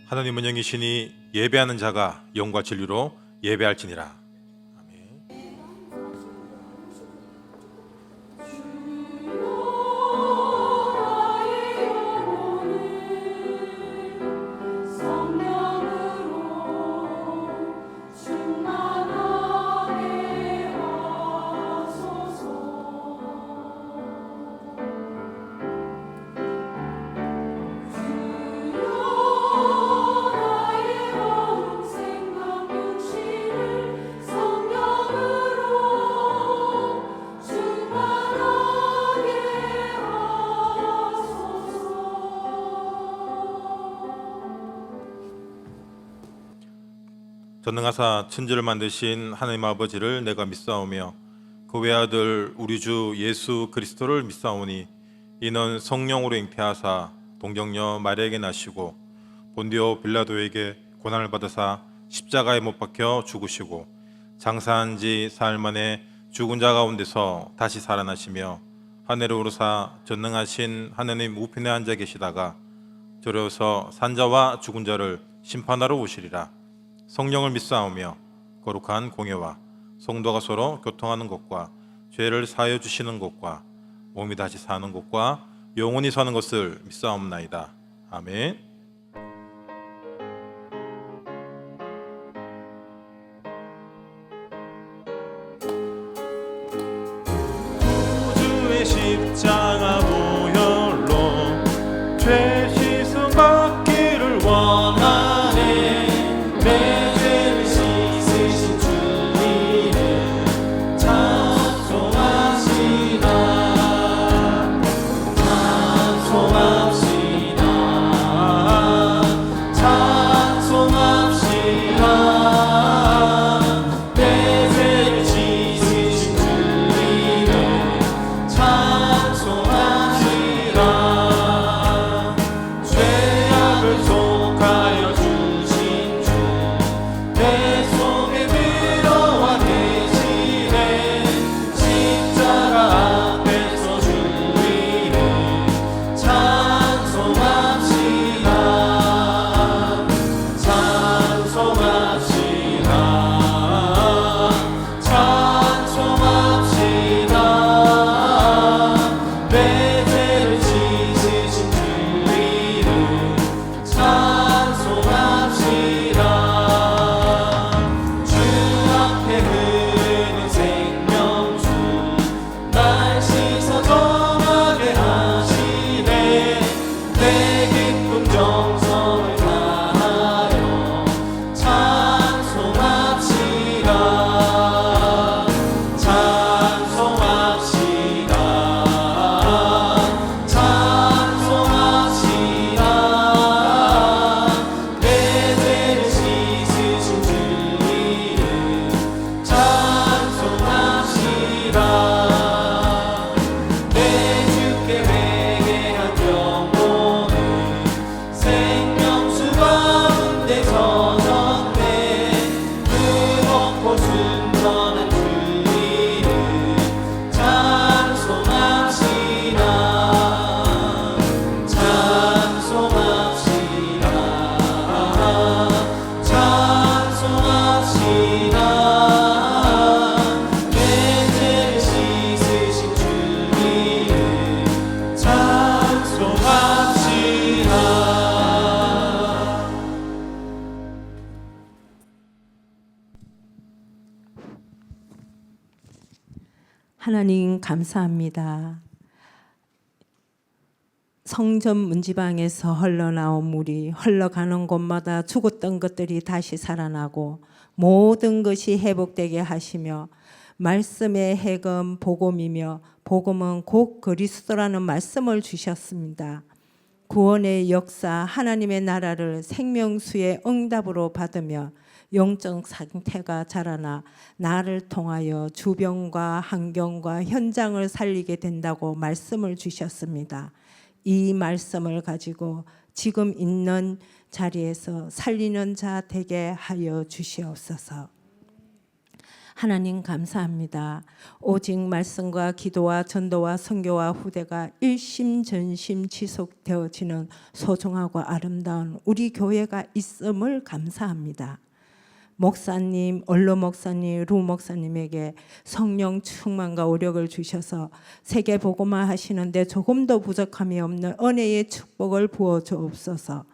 하나님은 영이시니 예배하는 자가 영과 진리로 예배할지니라. 아멘. 전능하사 천지를 만드신 하나님 아버지를 내가 믿사오며 그 외아들 우리 주 예수 그리스도를 믿사오니 이는 성령으로 잉태하사 동정녀 마리아에게 나시고 본디오 빌라도에게 고난을 받으사 십자가에 못 박혀 죽으시고 장사한 지 사흘 만에 죽은 자 가운데서 다시 살아나시며 하늘에 오르사 전능하신 하느님 우편에 앉아 계시다가 저려서 산자와 죽은 자를 심판하러 오시리라. 성령을 믿사오며 거룩한 공예와 성도가 서로 교통하는 것과 죄를 사하여 주시는 것과 몸이 다시 사는 것과 영원히 사는 것을 믿사옵나이다. 아멘. 구주의 십자가 보혈로 죄 씻음 받기를 원하네. 내 죄를 씻으신 주님을 찬송합시다. 찬송합시다. 찬송합시다. 내 죄를 씻으신 주님을 찬송합시다. 죄악을 속하여 주신 주 내 속에 들어와 계시네. 십자가 앞에서 주님을 찬송합시다. 찬송합시다. 찬송합시다. 내 죄를 씻으신 주님을 찬송합시다. 주 앞에 흐르는 생명수 날 씻어 정하게 하시네. 내 기쁨 정성을 다하여 찬송합시다. 찬송합시다. 찬송합시다. 내 죄를 씻으신 주님을 찬송합시다. 내 주께 회개한 영혼을 생명수 가운데 젖었네. 뜨겁고 순전한 주님을 찬송합시다. 찬송합시다. 찬송합시다. 내 죄를 씻으신 주님을 찬송합시다. 하나님 감사합니다. 성전 문지방에서 흘러나온 물이 흘러가는 곳마다 죽었던 것들이 다시 살아나고 모든 것이 회복되게 하시며 말씀의 핵은 복음이며 복음은 곧 그리스도라는 말씀을 주셨습니다. 구원의 역사 하나님의 나라를 생명수의 응답으로 받으며 영적 상태가 자라나 나를 통하여 주변과 환경과 현장을 살리게 된다고 말씀을 주셨습니다. 이 말씀을 가지고 지금 있는 자리에서 살리는 자 되게 하여 주시옵소서. 하나님 감사합니다. 오직 말씀과 기도와 전도와 선교와 후대가 일심전심 지속되어지는 소중하고 아름다운 우리 교회가 있음을 감사합니다. 목사님, 얼로 목사님, 루 목사님에게 성령 충만과 오력을 주셔서 세계 복음화 하시는데 조금도 부족함이 없는 은혜의 축복을 부어 주옵소서.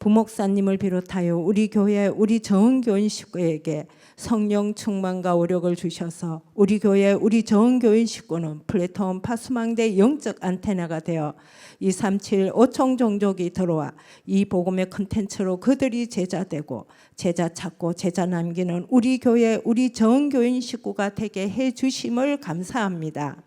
부목사님을 비롯하여 우리 교회 우리 정교인 식구에게 성령 충만과 오력을 주셔서 우리 교회 우리 정교인 식구는 플랫폼 파수망대 영적 안테나가 되어 237 5총 종족이 들어와 이 복음의 컨텐츠로 그들이 제자되고 제자 찾고 제자 남기는 우리 교회 우리 정교인 식구가 되게 해 주심을 감사합니다.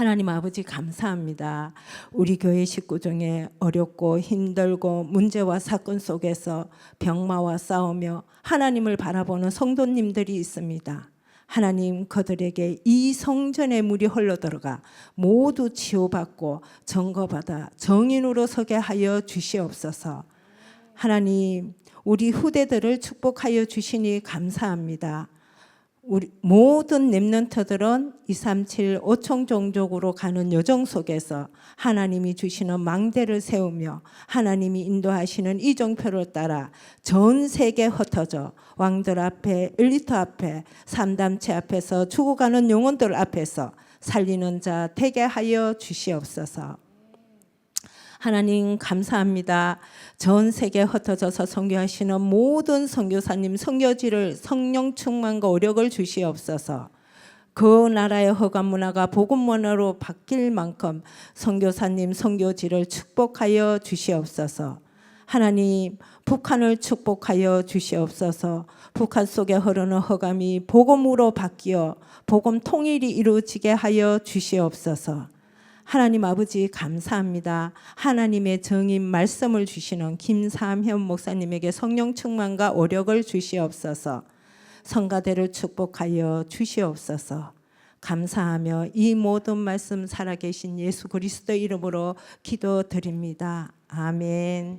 하나님 아버지 감사합니다. 우리 교회 식구 중에 어렵고 힘들고 문제와 사건 속에서 병마와 싸우며 하나님을 바라보는 성도님들이 있습니다. 하나님 그들에게 이 성전의 물이 흘러들어가 모두 치유받고 점거받아 정인으로 서게 하여 주시옵소서. 하나님 우리 후대들을 축복하여 주시니 감사합니다. 우리 모든 렘넌트들은 237 5총 종족으로 가는 여정 속에서 하나님이 주시는 망대를 세우며 하나님이 인도하시는 이정표를 따라 전 세계 흩어져 왕들 앞에 엘리트 앞에 삼단체 앞에서 죽어가는 영혼들 앞에서 살리는 자 되게 하여 주시옵소서. 하나님 감사합니다. 전 세계 흩어져서 선교하시는 모든 선교사님 선교지를 성령 충만과 오력을 주시옵소서. 그 나라의 허가 문화가 복음 문화로 바뀔 만큼 선교사님 선교지를 축복하여 주시옵소서. 하나님 북한을 축복하여 주시옵소서. 북한 속에 흐르는 허감이 복음으로 바뀌어 복음 통일이 이루어지게 하여 주시옵소서. 하나님 아버지 감사합니다. 하나님의 정인 말씀을 주시는 김삼현 목사님에게 성령 충만과 오력을 주시옵소서. 성가대를 축복하여 주시옵소서. 감사하며 이 모든 말씀 살아계신 예수 그리스도 이름으로 기도드립니다. 아멘.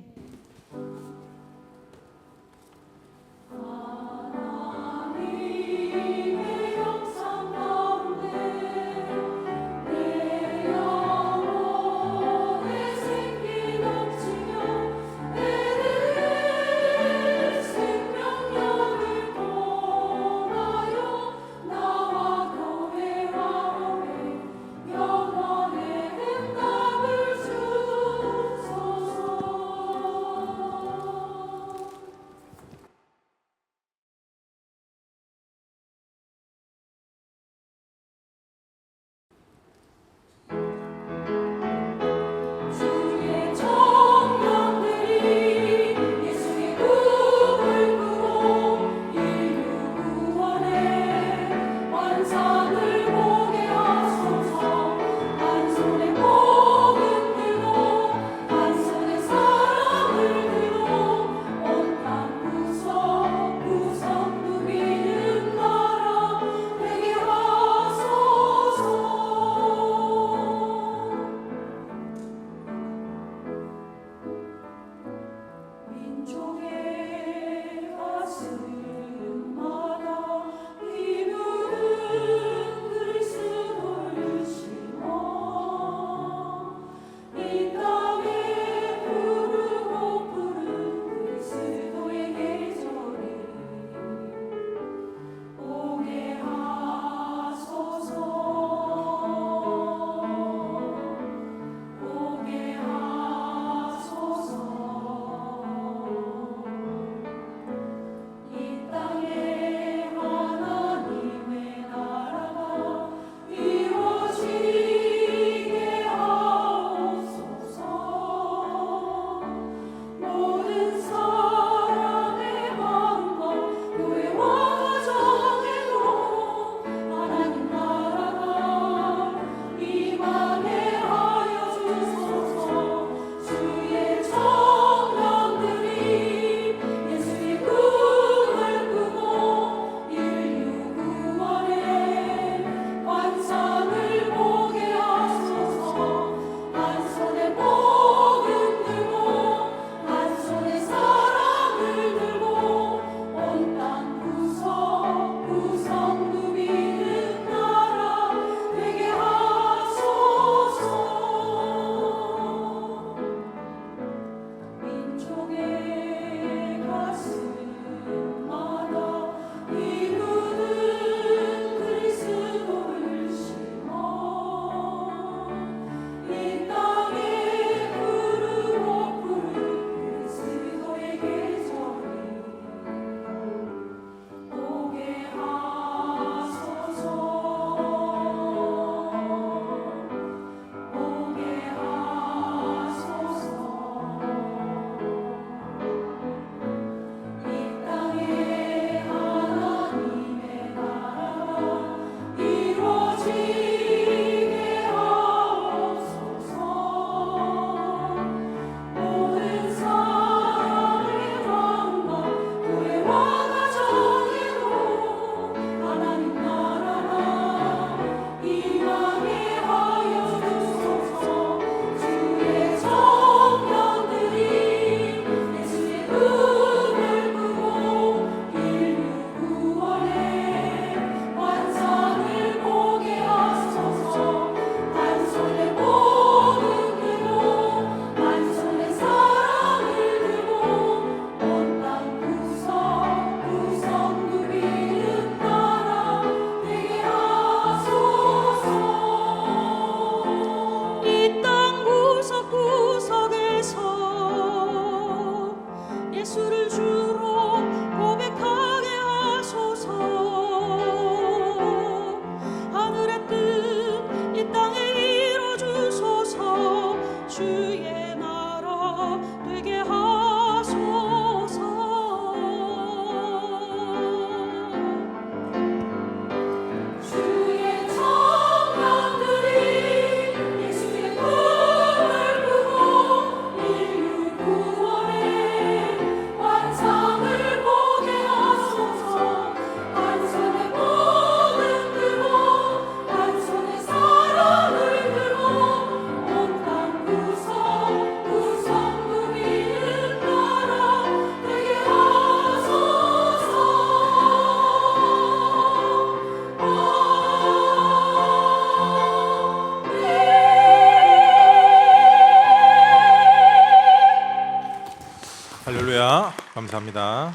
할렐루야. 감사합니다.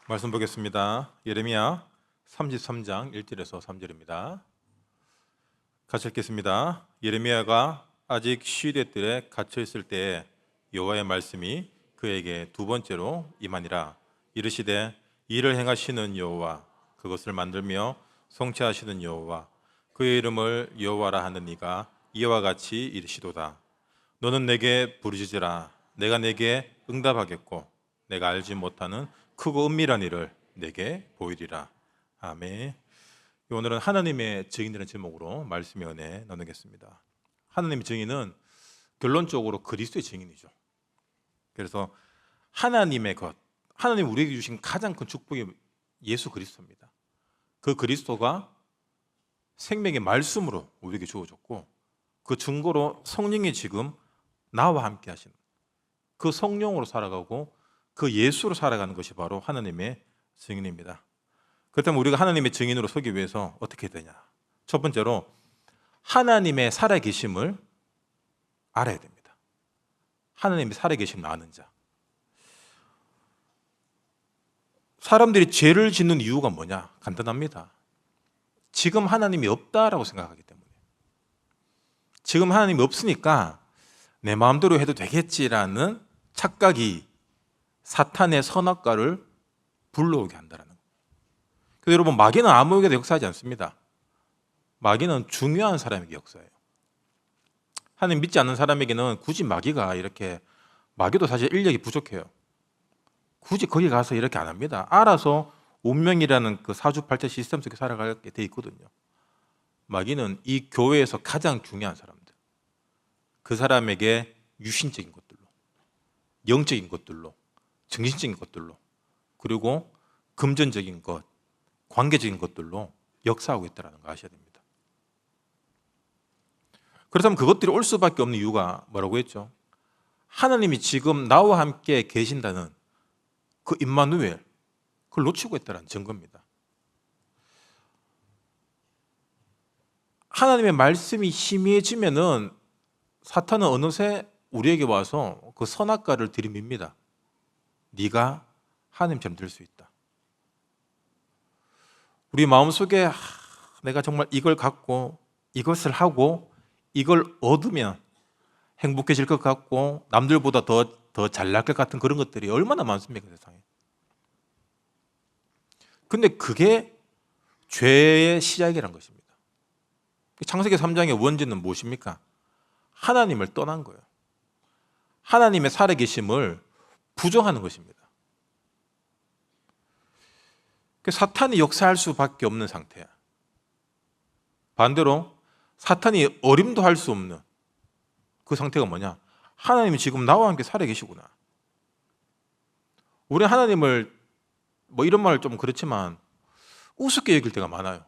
말씀 보겠습니다. 예레미야 33장 1절에서 3절입니다. 같이 읽겠습니다. 예레미야가 아직 시대 뜰에 갇혀 있을 때에 여호와의 말씀이 그에게 두 번째로 임하니라. 이르시되 이를 행하시는 여호와, 그것을 만들며 성취하시는 여호와, 그의 이름을 여호와라 하는 이가 이와 같이 이르시도다. 너는 내게 부르짖으라. 내가 내게 응답하겠고 내가 알지 못하는 크고 은밀한 일을 내게 보이리라. 아멘. 오늘은 하나님의 증인이라는 제목으로 말씀의 은혜 나누겠습니다. 하나님의 증인은 결론적으로 그리스도의 증인이죠. 그래서 하나님의 것, 하나님 우리에게 주신 가장 큰 축복이 예수 그리스도입니다. 그 그리스도가 생명의 말씀으로 우리에게 주어졌고, 그 증거로 성령이 지금 나와 함께 하시는, 그 성령으로 살아가고 그 예수로 살아가는 것이 바로 하나님의 증인입니다. 그렇다면 우리가 하나님의 증인으로 서기 위해서 어떻게 해야 되냐? 첫 번째로 하나님의 살아계심을 알아야 됩니다. 하나님의 살아계심을 아는 자. 사람들이 죄를 짓는 이유가 뭐냐? 간단합니다. 지금 하나님이 없다라고 생각하기 때문에. 지금 하나님이 없으니까 내 마음대로 해도 되겠지라는 착각이 사탄의 선악과를 불러오게 한다는 거예요. 그래서 여러분, 마귀는 아무에게도 역사하지 않습니다. 마귀는 중요한 사람에게 역사해요. 하나님 믿지 않는 사람에게는 굳이 마귀가 이렇게, 마귀도 사실 인력이 부족해요. 굳이 거기 가서 이렇게 안 합니다. 알아서 운명이라는 그 사주팔자 시스템 속에 살아가게 돼 있거든요. 마귀는 이 교회에서 가장 중요한 사람들, 그 사람에게 유신적인 것들로, 영적인 것들로, 정신적인 것들로, 그리고 금전적인 것, 관계적인 것들로 역사하고 있다는 거 아셔야 됩니다. 그렇다면 그것들이 올 수밖에 없는 이유가 뭐라고 했죠? 하나님이 지금 나와 함께 계신다는 그 임마누엘, 그걸 놓치고 있다는 증거입니다. 하나님의 말씀이 희미해지면은 사탄은 어느새 우리에게 와서 그 선악과를 들이밉니다. 네가 하나님처럼 될 수 있다. 우리 마음속에 내가 정말 이걸 갖고 이것을 하고 이걸 얻으면 행복해질 것 같고 남들보다 더 잘날 것 같은 그런 것들이 얼마나 많습니까, 세상에. 근데 그게 죄의 시작이란 것입니다. 창세기 3장의 원죄는 무엇입니까? 하나님을 떠난 거예요. 하나님의 살아계심을 부정하는 것입니다. 사탄이 역사할 수밖에 없는 상태야. 반대로 사탄이 어림도 할 수 없는 그 상태가 뭐냐? 하나님이 지금 나와 함께 살아계시구나. 우리 하나님을 뭐 이런 말 좀 그렇지만 우습게 여길 때가 많아요.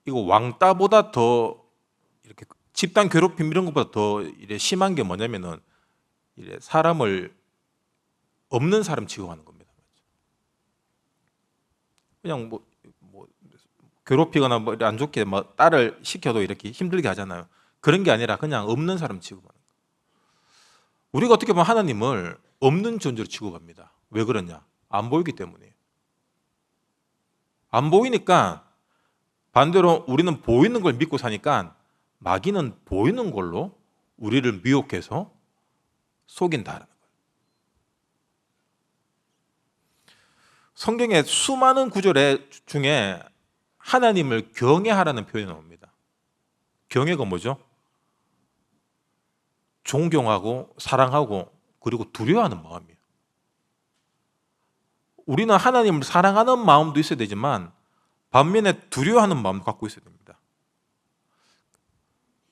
이거 왕따보다 더 이렇게 집단 괴롭힘 이런 것보다 더 이래 심한 게 뭐냐면은 이래 사람을 없는 사람 취급하는 겁니다. 그냥 뭐 괴롭히거나 뭐 안 좋게 뭐 딸을 시켜도 이렇게 힘들게 하잖아요. 그런 게 아니라 그냥 없는 사람 취급하는 거예요. 우리가 어떻게 보면 하나님을 없는 존재로 취급합니다. 왜 그러냐? 안 보이기 때문이에요. 안 보이니까 반대로 우리는 보이는 걸 믿고 사니까 마귀는 보이는 걸로 우리를 미혹해서 속인다라는 거예요. 성경의 수많은 구절 중에 하나님을 경외하라는 표현이 나옵니다. 경외가 뭐죠? 존경하고 사랑하고 그리고 두려워하는 마음이에요. 우리는 하나님을 사랑하는 마음도 있어야 되지만 반면에 두려워하는 마음도 갖고 있어야 됩니다.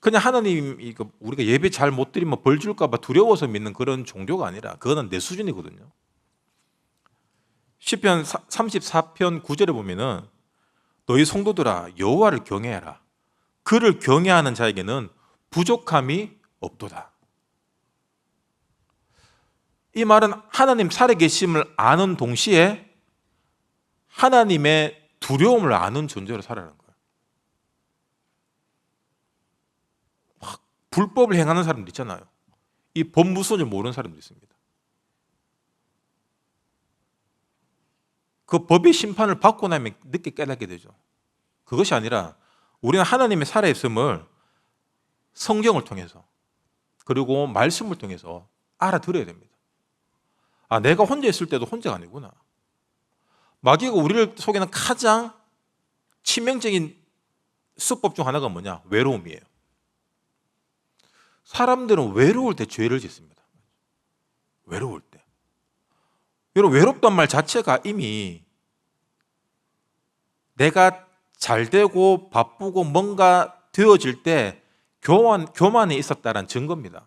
그냥 하나님 우리가 예배 잘 못 드리면 벌 줄까 봐 두려워서 믿는 그런 종교가 아니라 그거는 내 수준이거든요. 시편 34편 9절에 보면은 너희 성도들아 여호와를 경외하라. 그를 경외하는 자에게는 부족함이 없도다. 이 말은 하나님 살아계심을 아는 동시에 하나님의 두려움을 아는 존재로 살아가는 거예요. 불법을 행하는 사람들 있잖아요. 이 법 무서운지 모르는 사람들 있습니다. 그 법의 심판을 받고 나면 늦게 깨닫게 되죠. 그것이 아니라 우리는 하나님의 살아있음을 성경을 통해서 그리고 말씀을 통해서 알아들어야 됩니다. 아, 내가 혼자 있을 때도 혼자가 아니구나. 마귀가 우리를 속이는 가장 치명적인 수법 중 하나가 뭐냐? 외로움이에요. 사람들은 외로울 때 죄를 짓습니다. 외로울 때. 여러분, 외롭단 말 자체가 이미 내가 잘 되고 바쁘고 뭔가 되어질 때 교만이 있었다는 증거입니다.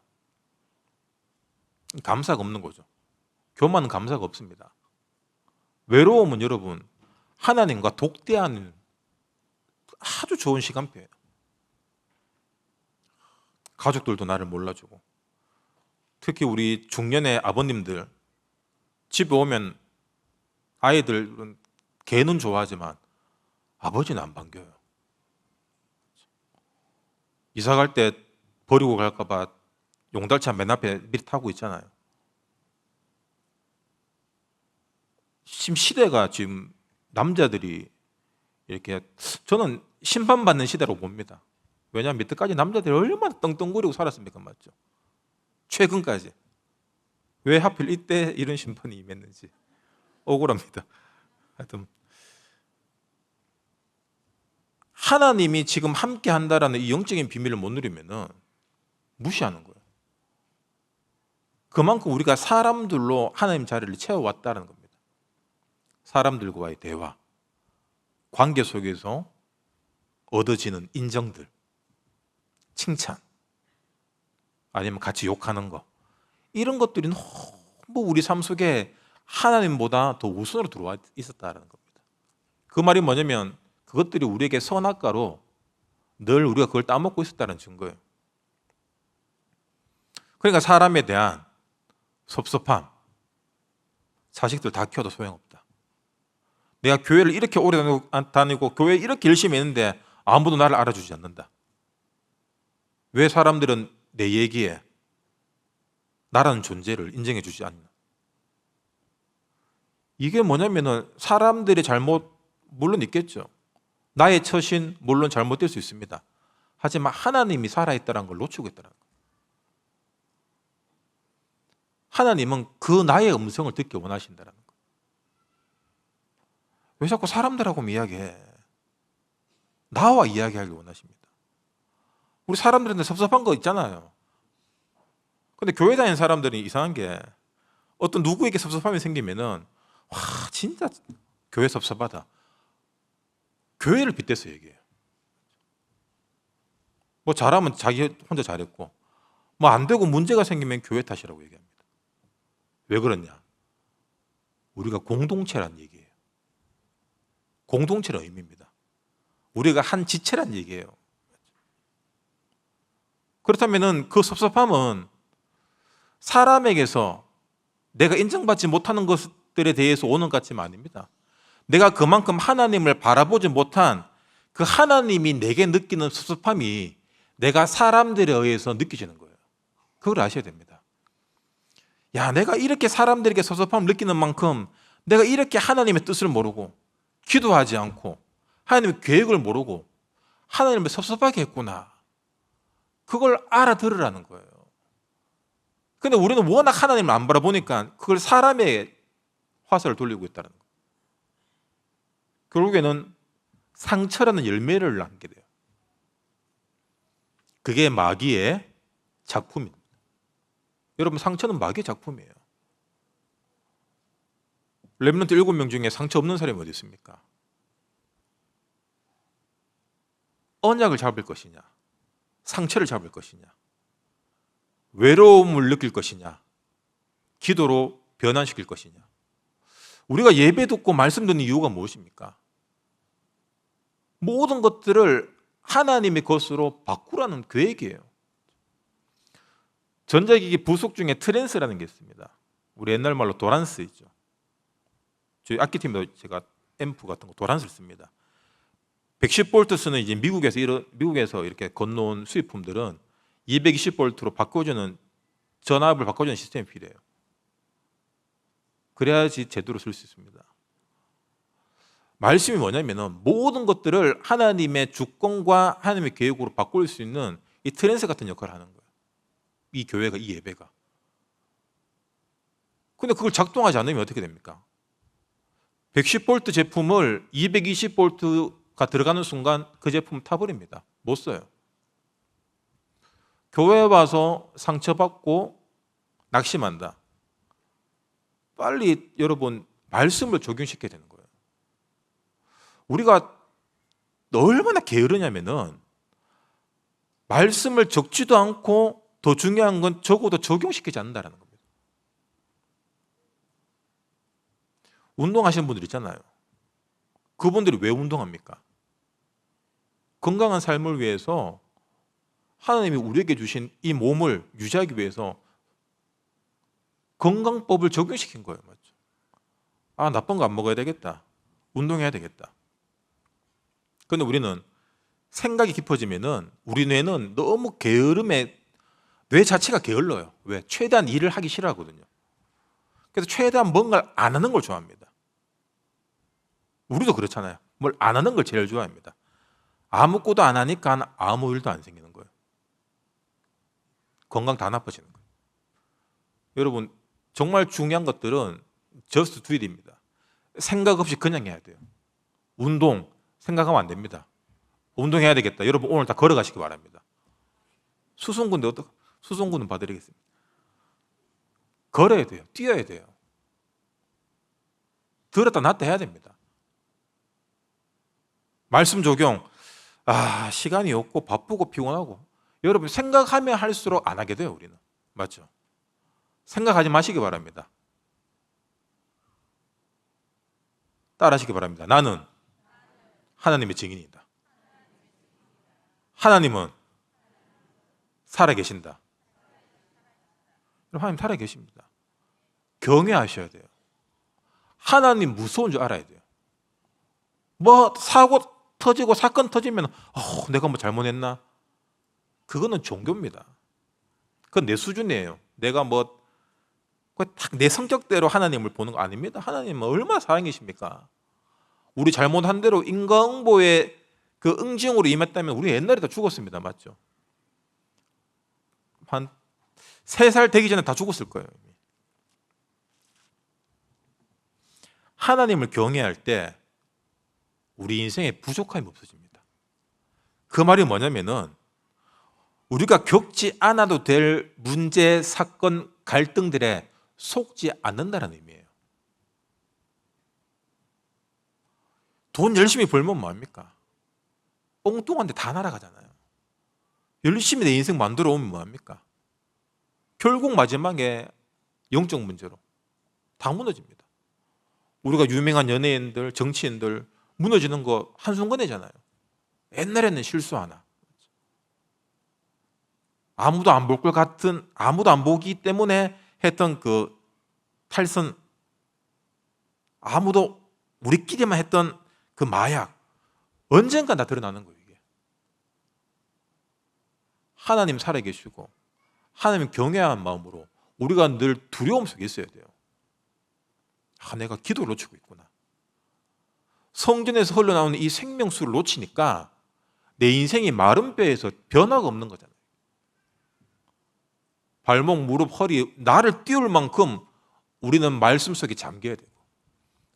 감사가 없는 거죠. 교만은 감사가 없습니다. 외로움은 여러분 하나님과 독대하는 아주 좋은 시간표예요. 가족들도 나를 몰라주고 특히 우리 중년의 아버님들 집에 오면 아이들은 개는 좋아하지만 아버지는 안 반겨요. 이사 갈 때 버리고 갈까 봐 용달차 맨 앞에 미리 타고 있잖아요. 지금 시대가 지금 남자들이 이렇게 저는 심판받는 시대로 봅니다. 왜냐하면 밑에까지 남자들이 얼마나 떵떵거리고 살았습니까? 맞죠? 최근까지. 왜 하필 이때 이런 심판이 임했는지 억울합니다. 하여튼 하나님이 지금 함께 한다라는 이 영적인 비밀을 못 누리면은 무시하는 거예요. 그만큼 우리가 사람들로 하나님 자리를 채워왔다는 겁니다. 사람들과의 대화, 관계 속에서 얻어지는 인정들, 칭찬, 아니면 같이 욕하는 거, 이런 것들이 너무 우리 삶 속에 하나님보다 더 우선으로 들어와 있었다는 겁니다. 그 말이 뭐냐면 그것들이 우리에게 선악과로 늘 우리가 그걸 따먹고 있었다는 증거예요. 그러니까 사람에 대한 섭섭함, 자식들 다 키워도 소용없다. 내가 교회를 이렇게 오래 다니고 교회 이렇게 열심히 했는데 아무도 나를 알아주지 않는다. 왜 사람들은 내 얘기에 나라는 존재를 인정해 주지 않나? 이게 뭐냐면은 사람들의 잘못 물론 있겠죠. 나의 처신 물론 잘못될 수 있습니다. 하지만 하나님이 살아있다는 걸 놓치고 있다는 거예요. 하나님은 그 나의 음성을 듣기 원하신다는 거예요. 왜 자꾸 사람들하고 이야기해? 나와 이야기하길 원하십니다. 우리 사람들한테 섭섭한 거 있잖아요. 근데 교회 다니는 사람들이 이상한 게 어떤 누구에게 섭섭함이 생기면은 와 진짜 교회 섭섭하다. 교회를 빗대서 얘기해요. 뭐 잘하면 자기 혼자 잘했고 뭐 안 되고 문제가 생기면 교회 탓이라고 얘기합니다. 왜 그러냐? 우리가 공동체란 얘기예요. 공동체의 의미입니다. 우리가 한 지체란 얘기예요. 그렇다면은 그 섭섭함은 사람에게서 내가 인정받지 못하는 것들에 대해서 오는 것 같지만 아닙니다. 내가 그만큼 하나님을 바라보지 못한 그 하나님이 내게 느끼는 섭섭함이 내가 사람들에 의해서 느껴지는 거예요. 그걸 아셔야 됩니다. 야, 내가 이렇게 사람들에게 섭섭함을 느끼는 만큼 내가 이렇게 하나님의 뜻을 모르고 기도하지 않고 하나님의 계획을 모르고 하나님을 섭섭하게 했구나. 그걸 알아들으라는 거예요. 근데 우리는 워낙 하나님을 안 바라보니까 그걸 사람의 화살을 돌리고 있다는 거예요. 결국에는 상처라는 열매를 낳게 돼요. 그게 마귀의 작품입니다. 여러분, 상처는 마귀의 작품이에요. 렘넌트 7명 중에 상처 없는 사람이 어디 있습니까? 언약을 잡을 것이냐, 상처를 잡을 것이냐, 외로움을 느낄 것이냐, 기도로 변환시킬 것이냐. 우리가 예배 듣고 말씀 듣는 이유가 무엇입니까? 모든 것들을 하나님의 것으로 바꾸라는 계획이에요. 전자기기 부속 중에 트랜스라는 게 있습니다. 우리 옛날 말로 도란스 있죠. 저희 악기팀도 제가 앰프 같은 거 도란스를 씁니다. 110V 쓰는 이제 미국에서 이렇게 건너온 수입품들은 220V로 바꿔주는 전압을 바꿔주는 시스템이 필요해요. 그래야지 제대로 쓸 수 있습니다. 말씀이 뭐냐면은 모든 것들을 하나님의 주권과 하나님의 계획으로 바꿀 수 있는 이 트랜스 같은 역할을 하는 거예요. 이 교회가, 이 예배가. 근데 그걸 작동하지 않으면 어떻게 됩니까? 110V 제품을 220V가 들어가는 순간 그 제품을 타버립니다. 못 써요. 교회에 와서 상처받고 낙심한다. 빨리 여러분 말씀을 적용시켜야 되는 거예요. 우리가 얼마나 게으르냐면은 말씀을 적지도 않고 더 중요한 건 적어도 적용시키지 않는다는 겁니다. 운동하시는 분들 있잖아요. 그분들이 왜 운동합니까? 건강한 삶을 위해서 하나님이 우리에게 주신 이 몸을 유지하기 위해서 건강법을 적용시킨 거예요. 맞죠? 아, 나쁜 거 안 먹어야 되겠다. 운동해야 되겠다. 그런데 우리는 생각이 깊어지면은 우리 뇌는 너무 게으름에 뇌 자체가 게을러요. 왜? 최대한 일을 하기 싫어하거든요. 그래서 최대한 뭔가를 안 하는 걸 좋아합니다. 우리도 그렇잖아요. 뭘 안 하는 걸 제일 좋아합니다. 아무것도 안 하니까 아무 일도 안 생기는 거예요. 건강 다 나빠지는 거예요. 여러분, 정말 중요한 것들은 just do it입니다. 생각 없이 그냥 해야 돼요. 운동 생각하면 안 됩니다. 운동해야 되겠다. 여러분 오늘 다 걸어가시기 바랍니다. 수송군데 어떻게? 수송군은 봐드리겠습니다. 걸어야 돼요. 뛰어야 돼요. 들었다 놨다 해야 됩니다. 말씀 적용. 아, 시간이 없고 바쁘고 피곤하고. 여러분 생각하면 할수록 안 하게 돼요. 우리는. 맞죠? 생각하지 마시기 바랍니다. 따라하시기 바랍니다. 나는 하나님의 증인이다. 하나님은 살아계신다. 하나님 살아계십니다. 경외하셔야 돼요. 하나님 무서운 줄 알아야 돼요. 뭐 사고 터지고 사건 터지면 내가 뭐 잘못했나? 그거는 종교입니다. 그건 내 수준이에요. 내가 뭐 딱 내 성격대로 하나님을 보는 거 아닙니다. 하나님은 얼마나 사랑이십니까? 우리 잘못한 대로 인과응보의 그 응징으로 임했다면 우리 옛날에 다 죽었습니다. 맞죠? 한 3살 되기 전에 다 죽었을 거예요. 하나님을 경외할 때 우리 인생에 부족함이 없어집니다. 그 말이 뭐냐면은 우리가 겪지 않아도 될 문제, 사건, 갈등들에 속지 않는다는 의미예요. 돈 열심히 벌면 뭐합니까? 엉뚱한데 다 날아가잖아요. 열심히 내 인생 만들어 오면 뭐합니까? 결국 마지막에 영적 문제로 다 무너집니다. 우리가 유명한 연예인들, 정치인들 무너지는 거 한순간이잖아요. 옛날에는 실수 하나. 아무도 안 볼 것 같은, 아무도 안 보기 때문에 했던 그 탈선, 아무도 우리끼리만 했던 그 마약, 언젠가 다 드러나는 거예요. 이게 하나님 살아계시고 하나님 경외한 마음으로 우리가 늘 두려움 속에 있어야 돼요. 내가 기도를 놓치고 있구나. 성전에서 흘러나오는 이 생명수를 놓치니까 내 인생이 마른 뼈에서 변화가 없는 거잖아요. 발목, 무릎, 허리, 나를 띄울 만큼 우리는 말씀 속에 잠겨야 되고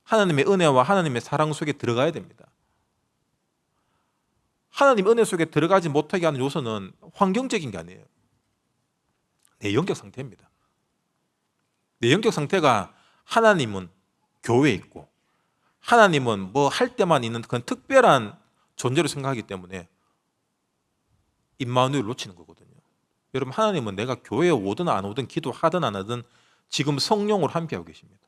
하나님의 은혜와 하나님의 사랑 속에 들어가야 됩니다. 하나님 은혜 속에 들어가지 못하게 하는 요소는 환경적인 게 아니에요. 내 영적 상태입니다. 내 영적 상태가 하나님은 교회에 있고 하나님은 뭐 할 때만 있는 그런 특별한 존재로 생각하기 때문에 임마누엘을 놓치는 거거든요. 여러분, 하나님은 내가 교회에 오든 안 오든 기도하든 안 하든 지금 성령으로 함께하고 계십니다.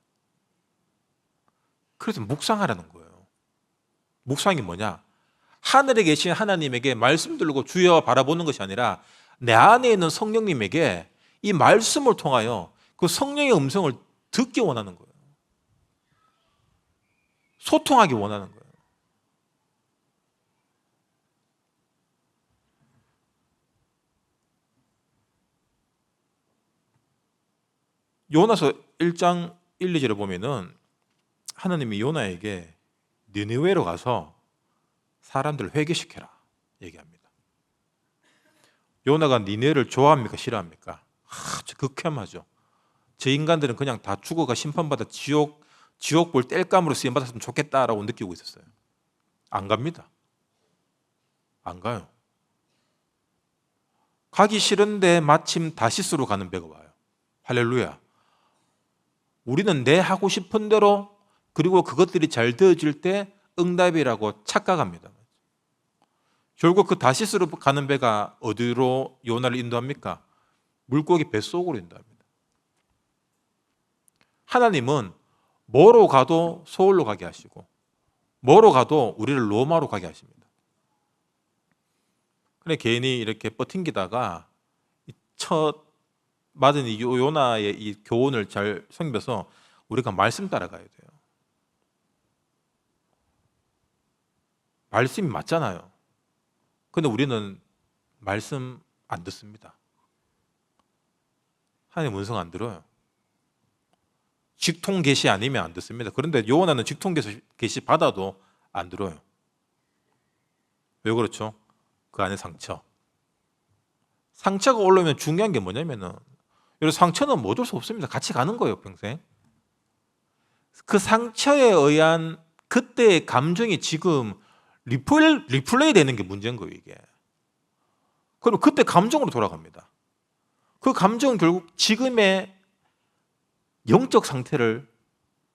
그래서 묵상하라는 거예요. 묵상이 뭐냐? 하늘에 계신 하나님에게 말씀 들고 주여 바라보는 것이 아니라 내 안에 있는 성령님에게 이 말씀을 통하여 그 성령의 음성을 듣기 원하는 거예요. 소통하기 원하는 거예요. 요나서 1장 1, 2절을 보면은 하나님이 요나에게 니느웨로 가서 사람들을 회개시켜라 얘기합니다. 요나가 니느웨를 좋아합니까? 싫어합니까? 아주 극혐하죠. 저 인간들은 그냥 다 죽어가 심판받아 지옥불 땔감으로 쓰임받았으면 좋겠다라고 느끼고 있었어요. 안 갑니다. 안 가요. 가기 싫은데 마침 다시스로 가는 배가 와요. 할렐루야. 우리는 내 하고 싶은 대로 그리고 그것들이 잘 되어질 때 응답이라고 착각합니다. 결국 그 다시스로 가는 배가 어디로 요나를 인도합니까? 물고기 뱃속으로 인도합니다. 하나님은 뭐로 가도 서울로 가게 하시고 뭐로 가도 우리를 로마로 가게 하십니다. 그래 괜히 이렇게 버팅기다가 첫 맞은 이 요나의 이 교훈을 잘 섬겨서 우리가 말씀 따라가야 돼요. 말씀이 맞잖아요. 근데 우리는 말씀 안 듣습니다. 하나님 음성 안 들어요. 직통 계시 아니면 안 듣습니다. 그런데 요나는 직통 계시 받아도 안 들어요. 왜 그렇죠? 그 안에 상처가 올라오면 중요한 게 뭐냐면은 여러분, 상처는 뭐 어쩔 수 없습니다. 같이 가는 거예요, 평생. 그 상처에 의한 그때의 감정이 지금 리플레이 되는 게 문제인 거예요, 이게. 그럼 그때 감정으로 돌아갑니다. 그 감정은 결국 지금의 영적 상태를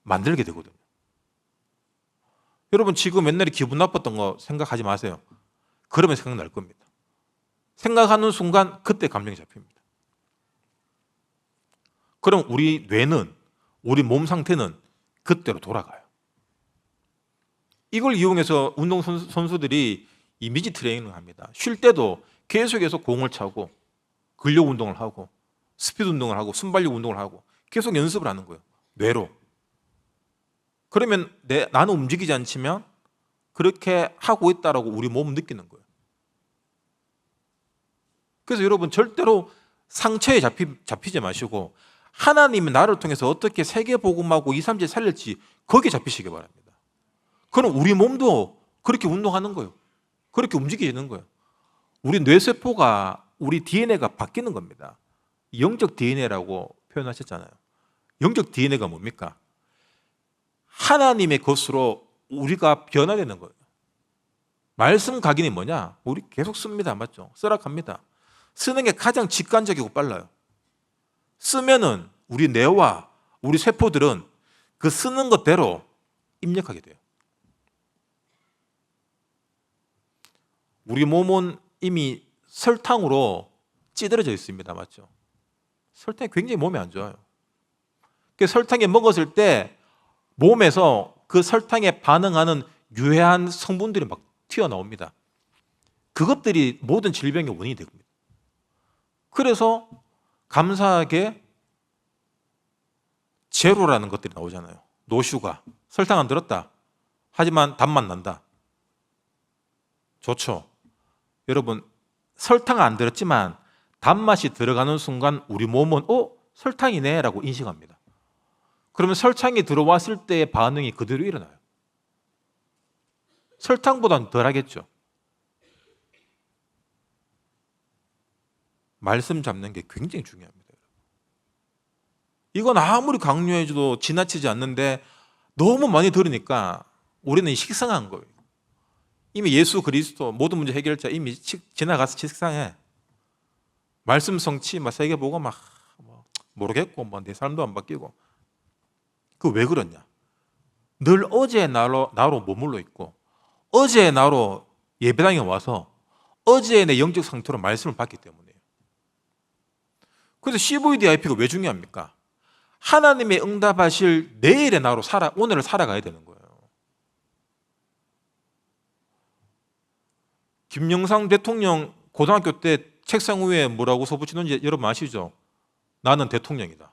만들게 되거든요. 여러분, 지금 옛날에 기분 나빴던 거 생각하지 마세요. 그러면 생각날 겁니다. 생각하는 순간 그때 감정이 잡힙니다. 그럼 우리 뇌는, 우리 몸 상태는 그때로 돌아가요. 이걸 이용해서 운동선수들이 이미지 트레이닝을 합니다. 쉴 때도 계속해서 공을 차고 근력 운동을 하고 스피드 운동을 하고 순발력 운동을 하고 계속 연습을 하는 거예요. 뇌로. 그러면 나는 움직이지 않지만 그렇게 하고 있다라고 우리 몸은 느끼는 거예요. 그래서 여러분 절대로 상처에 잡히지 마시고 하나님이 나를 통해서 어떻게 세계복음하고 2, 3제 살릴지 거기에 잡히시기 바랍니다. 그럼 우리 몸도 그렇게 운동하는 거예요. 그렇게 움직이는 거예요. 우리 뇌세포가 우리 DNA가 바뀌는 겁니다. 영적 DNA라고 표현하셨잖아요. 영적 DNA가 뭡니까? 하나님의 것으로 우리가 변화되는 거예요. 말씀 각인이 뭐냐? 우리 계속 씁니다. 맞죠? 쓰락합니다. 쓰는 게 가장 직관적이고 빨라요. 쓰면은 우리 뇌와 우리 세포들은 그 쓰는 것대로 입력하게 돼요. 우리 몸은 이미 설탕으로 찌들어져 있습니다. 맞죠? 설탕이 굉장히 몸에 안 좋아요. 그 설탕에 먹었을 때 몸에서 그 설탕에 반응하는 유해한 성분들이 막 튀어나옵니다. 그것들이 모든 질병의 원인이 됩니다. 그래서 감사하게 제로라는 것들이 나오잖아요. 노슈가 설탕 안 들었다. 하지만 단맛 난다. 좋죠. 여러분 설탕 안 들었지만 단맛이 들어가는 순간 우리 몸은 설탕이네 라고 인식합니다. 그러면 설탕이 들어왔을 때의 반응이 그대로 일어나요. 설탕보다는 덜 하겠죠. 말씀 잡는 게 굉장히 중요합니다. 이건 아무리 강조해줘도 지나치지 않는데 너무 많이 들으니까 우리는 식상한 거예요. 이미 예수 그리스도 모든 문제 해결자 이미 지나가서 식상해. 말씀 성취 세계 보고 모르겠고 내 삶도 안 바뀌고. 그 왜 그러냐? 늘 어제의 나로 머물러 있고 어제의 나로 예배당에 와서 어제의 내 영적 상태로 말씀을 받기 때문이에요. 그래서 CVDIP가 왜 중요합니까? 하나님의 응답하실 내일의 나로 오늘을 살아가야 되는 거예요. 김영삼 대통령 고등학교 때 책상 위에 뭐라고 써붙이는지 여러분 아시죠? 나는 대통령이다.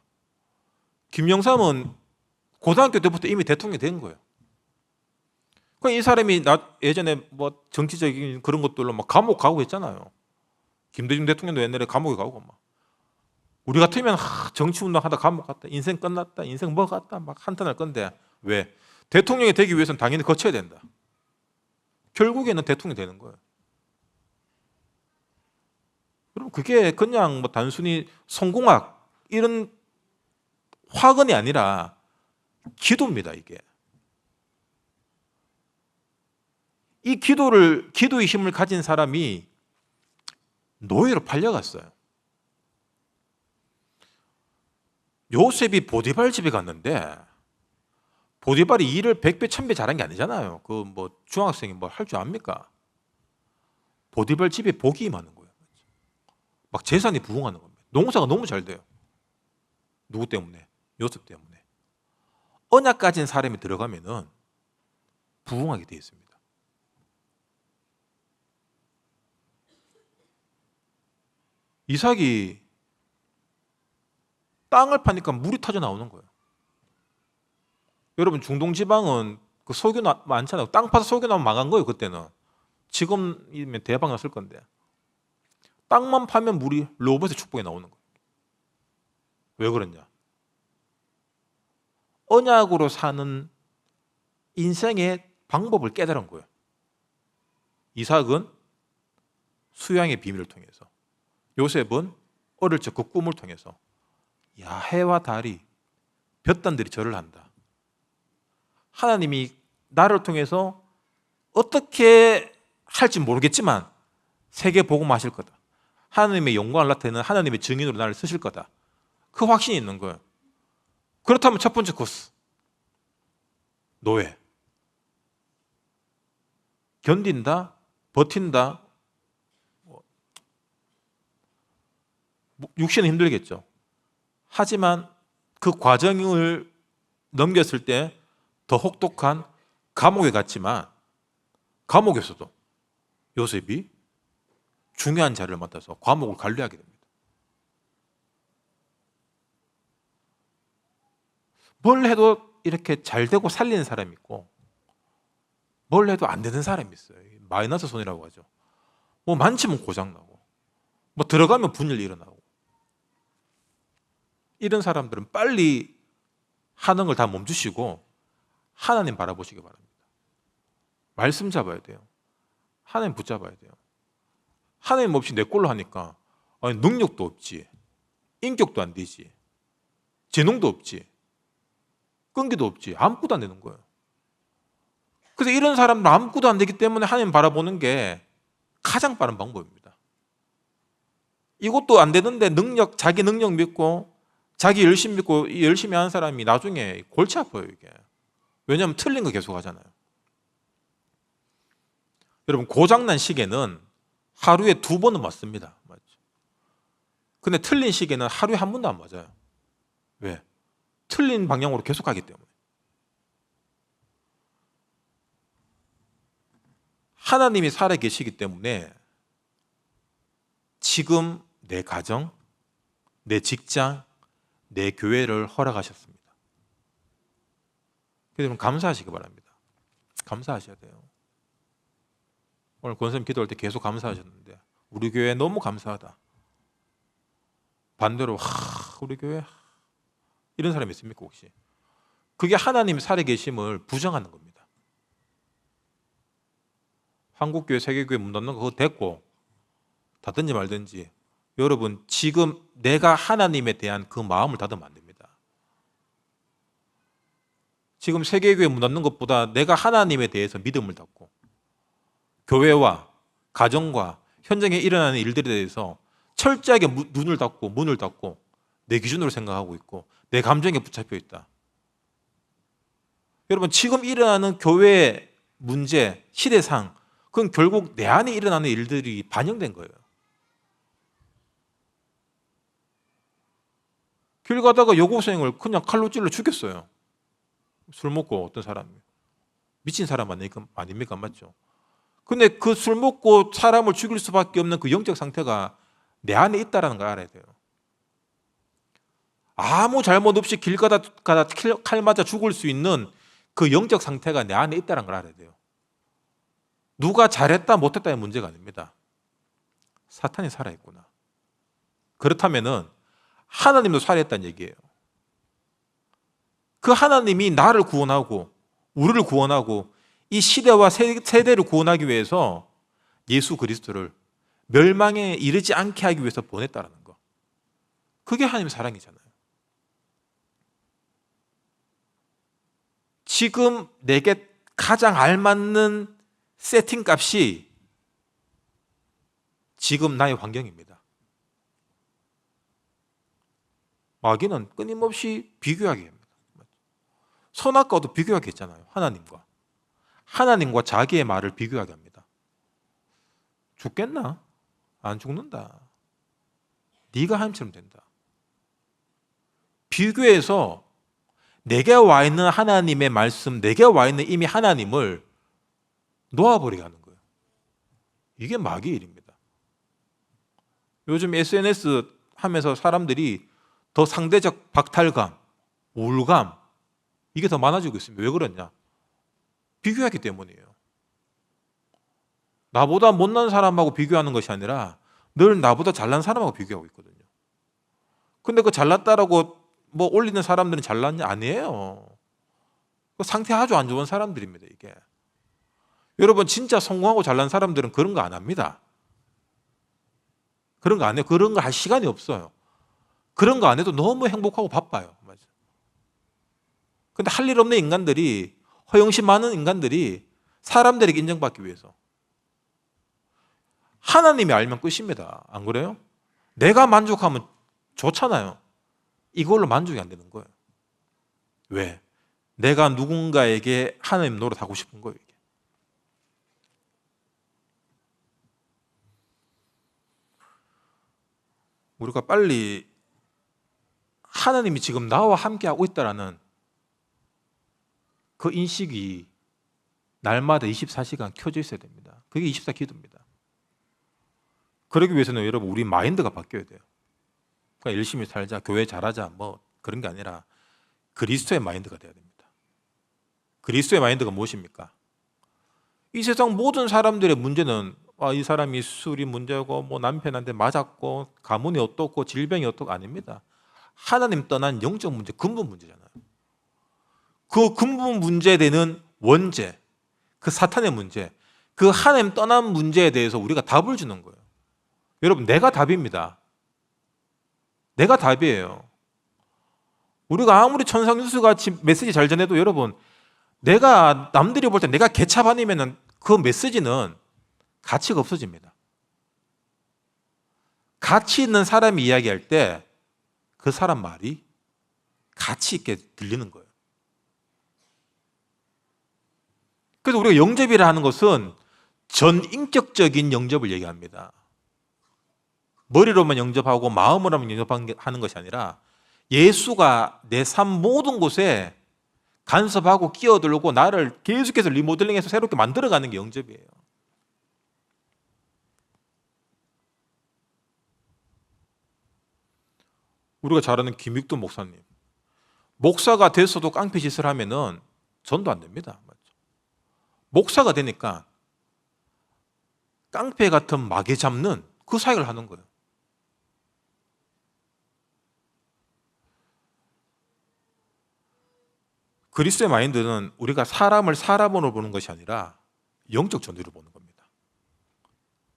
김영삼은 고등학교 때부터 이미 대통령이 된 거예요. 이 사람이 예전에 정치적인 그런 것들로 감옥 가고 했잖아요. 김대중 대통령도 옛날에 감옥에 가고 우리 같으면 정치운동 하다 감옥 갔다. 인생 끝났다. 인생 갔다. 한탄할 건데 왜? 대통령이 되기 위해서는 당연히 거쳐야 된다. 결국에는 대통령이 되는 거예요. 여러분 그게 그냥 단순히 성공학 이런 화근이 아니라 기도입니다. 이게 이 기도의 힘을 가진 사람이 노예로 팔려갔어요. 요셉이 보디발 집에 갔는데 보디발이 일을 100배 1000배 잘한 게 아니잖아요. 중학생이 할 줄 압니까? 보디발 집에 복이 임하는 거예요. 재산이 부흥하는 겁니다. 농사가 너무 잘 돼요. 누구 때문에? 요셉 때문에. 언약 가진 사람이 들어가면은 부흥하게 되어 있습니다. 이삭이 땅을 파니까 물이 터져 나오는 거예요. 여러분 중동 지방은 그 소교 많잖아요. 땅 파서 소교 나면 망한 거예요. 그때는. 지금이면 대박 났을 건데 땅만 파면 물이 로봇의 축복이 나오는 거예요. 왜 그러냐? 언약으로 사는 인생의 방법을 깨달은 거예요. 이삭은 수양의 비밀을 통해서, 요셉은 어릴 적 그 꿈을 통해서 해와 달이 볕단들이 절을 한다. 하나님이 나를 통해서 어떻게 할지 모르겠지만 세계 복음하실 거다. 하나님의 영광을 나타내는 하나님의 증인으로 나를 쓰실 거다. 그 확신이 있는 거예요. 그렇다면 첫 번째 코스 노예. 견딘다, 버틴다. 육신은 힘들겠죠. 하지만 그 과정을 넘겼을 때 더 혹독한 감옥에 갔지만 감옥에서도 요셉이 중요한 자리를 맡아서 감옥을 관리하게 됩니다. 뭘 해도 이렇게 잘 되고 살리는 사람이 있고 뭘 해도 안 되는 사람이 있어요. 마이너스 손이라고 하죠. 많지면 고장나고 뭐 들어가면 분열이 일어나고. 이런 사람들은 빨리 하는 걸 다 멈추시고 하나님 바라보시기 바랍니다. 말씀 잡아야 돼요. 하나님 붙잡아야 돼요. 하나님 없이 내 꼴로 하니까 아니, 능력도 없지, 인격도 안 되지, 재능도 없지, 끈기도 없지, 아무것도 안 되는 거예요. 그래서 이런 사람들 아무것도 안 되기 때문에 하나님 바라보는 게 가장 빠른 방법입니다. 이것도 안 되는데 자기 능력 믿고 자기 열심히 믿고 열심히 하는 사람이 나중에 골치 아파요, 이게. 왜냐하면 틀린 거 계속 하잖아요. 여러분, 고장난 시계는 하루에 2번은 맞습니다. 맞죠? 근데 틀린 시계는 하루에 1번도 안 맞아요. 왜? 틀린 방향으로 계속 가기 때문에. 하나님이 살아계시기 때문에 지금 내 가정, 내 직장, 내 교회를 허락하셨습니다. 그래서 감사하시기 바랍니다. 감사하셔야 돼요. 오늘 권사님 기도할 때 계속 감사하셨는데 우리 교회 너무 감사하다. 반대로 우리 교회 이런 사람이 있습니까 혹시? 그게 하나님 살아계심을 부정하는 겁니다. 한국교회, 세계교회 문 닫는 거 그거 됐고 닫든지 말든지 여러분 지금 내가 하나님에 대한 그 마음을 닫으면 안 됩니다. 지금 세계교회 문 닫는 것보다 내가 하나님에 대해서 믿음을 닫고 교회와 가정과 현장에 일어나는 일들에 대해서 철저하게 눈을 닫고 문을 닫고 내 기준으로 생각하고 있고 내 감정에 붙잡혀 있다. 여러분 지금 일어나는 교회 문제, 시대상 그건 결국 내 안에 일어나는 일들이 반영된 거예요. 길 가다가 여고생을 그냥 칼로 찔러 죽였어요. 술 먹고 어떤 사람이. 미친 사람 아닙니까? 맞죠? 근데 그 술 먹고 사람을 죽일 수밖에 없는 그 영적 상태가 내 안에 있다는 걸 알아야 돼요. 아무 잘못 없이 길 가다 칼 맞아 죽을 수 있는 그 영적 상태가 내 안에 있다는 걸 알아야 돼요. 누가 잘했다 못했다의 문제가 아닙니다. 사탄이 살아있구나. 그렇다면은 하나님도 살아있다는 얘기예요. 그 하나님이 나를 구원하고 우리를 구원하고 이 시대와 세대를 구원하기 위해서 예수 그리스도를 멸망에 이르지 않게 하기 위해서 보냈다는 거. 그게 하나님의 사랑이잖아요. 지금 내게 가장 알맞는 세팅 값이 지금 나의 환경입니다. 마귀는 끊임없이 비교하게 합니다. 선악과도 비교하게 했잖아요. 하나님과 자기의 말을 비교하게 합니다. 죽겠나? 안 죽는다. 네가 하나님처럼 된다. 비교해서 내게 와 있는 하나님의 말씀, 내게 와 있는 이미 하나님을 놓아버리게 하는 거예요. 이게 마귀의 일입니다. 요즘 SNS 하면서 사람들이 더 상대적 박탈감, 우울감 이게 더 많아지고 있습니다. 왜 그러냐? 비교하기 때문이에요. 나보다 못난 사람하고 비교하는 것이 아니라 늘 나보다 잘난 사람하고 비교하고 있거든요. 근데 그 잘났다라고 뭐 올리는 사람들은 잘났냐? 아니에요. 그 상태 아주 안 좋은 사람들입니다. 이게. 여러분 진짜 성공하고 잘난 사람들은 그런 거 안 합니다. 그런 거 안 해요. 그런 거 할 시간이 없어요. 그런 거 안 해도 너무 행복하고 바빠요. 맞아. 근데 할 일 없는 인간들이, 허영심 많은 인간들이 사람들에게 인정받기 위해서. 하나님이 알면 끝입니다. 안 그래요? 내가 만족하면 좋잖아요. 이걸로 만족이 안 되는 거예요. 왜? 내가 누군가에게 하나님 노릇하고 싶은 거예요. 이게. 우리가 빨리 하나님이 지금 나와 함께하고 있다는 그 인식이 날마다 24시간 켜져 있어야 됩니다. 그게 24 기도입니다. 그러기 위해서는 여러분 우리 마인드가 바뀌어야 돼요. 그러니까 열심히 살자, 교회 잘하자 뭐 그런 게 아니라 그리스도의 마인드가 돼야 됩니다. 그리스도의 마인드가 무엇입니까? 이 세상 모든 사람들의 문제는 이 사람이 술이 문제고 뭐 남편한테 맞았고 가문이 어떻고 질병이 어떻고 아닙니다. 하나님 떠난 영적 문제, 근본 문제잖아요. 그 근본 문제에 되는 원죄, 그 사탄의 문제, 그 하나님 떠난 문제에 대해서 우리가 답을 주는 거예요. 여러분, 내가 답입니다. 내가 답이에요. 우리가 아무리 천상유수같이 메시지 잘 전해도 여러분, 내가 남들이 볼 때 내가 개차반이면 그 메시지는 가치가 없어집니다. 가치 있는 사람이 이야기할 때 그 사람 말이 가치 있게 들리는 거예요. 그래서 우리가 영접이라 하는 것은 전인격적인 영접을 얘기합니다. 머리로만 영접하고 마음으로만 영접하는 것이 아니라 예수가 내 삶 모든 곳에 간섭하고 끼어들고 나를 계속해서 리모델링해서 새롭게 만들어가는 게 영접이에요. 우리가 잘 아는 김익돈 목사님, 목사가 됐어도 깡패 짓을 하면은 전도 안 됩니다. 맞죠? 목사가 되니까 깡패 같은 마개 잡는 그 사역을 하는 거예요. 그리스도의 마인드는 우리가 사람을 사람으로 보는 것이 아니라 영적 전도로 보는 겁니다.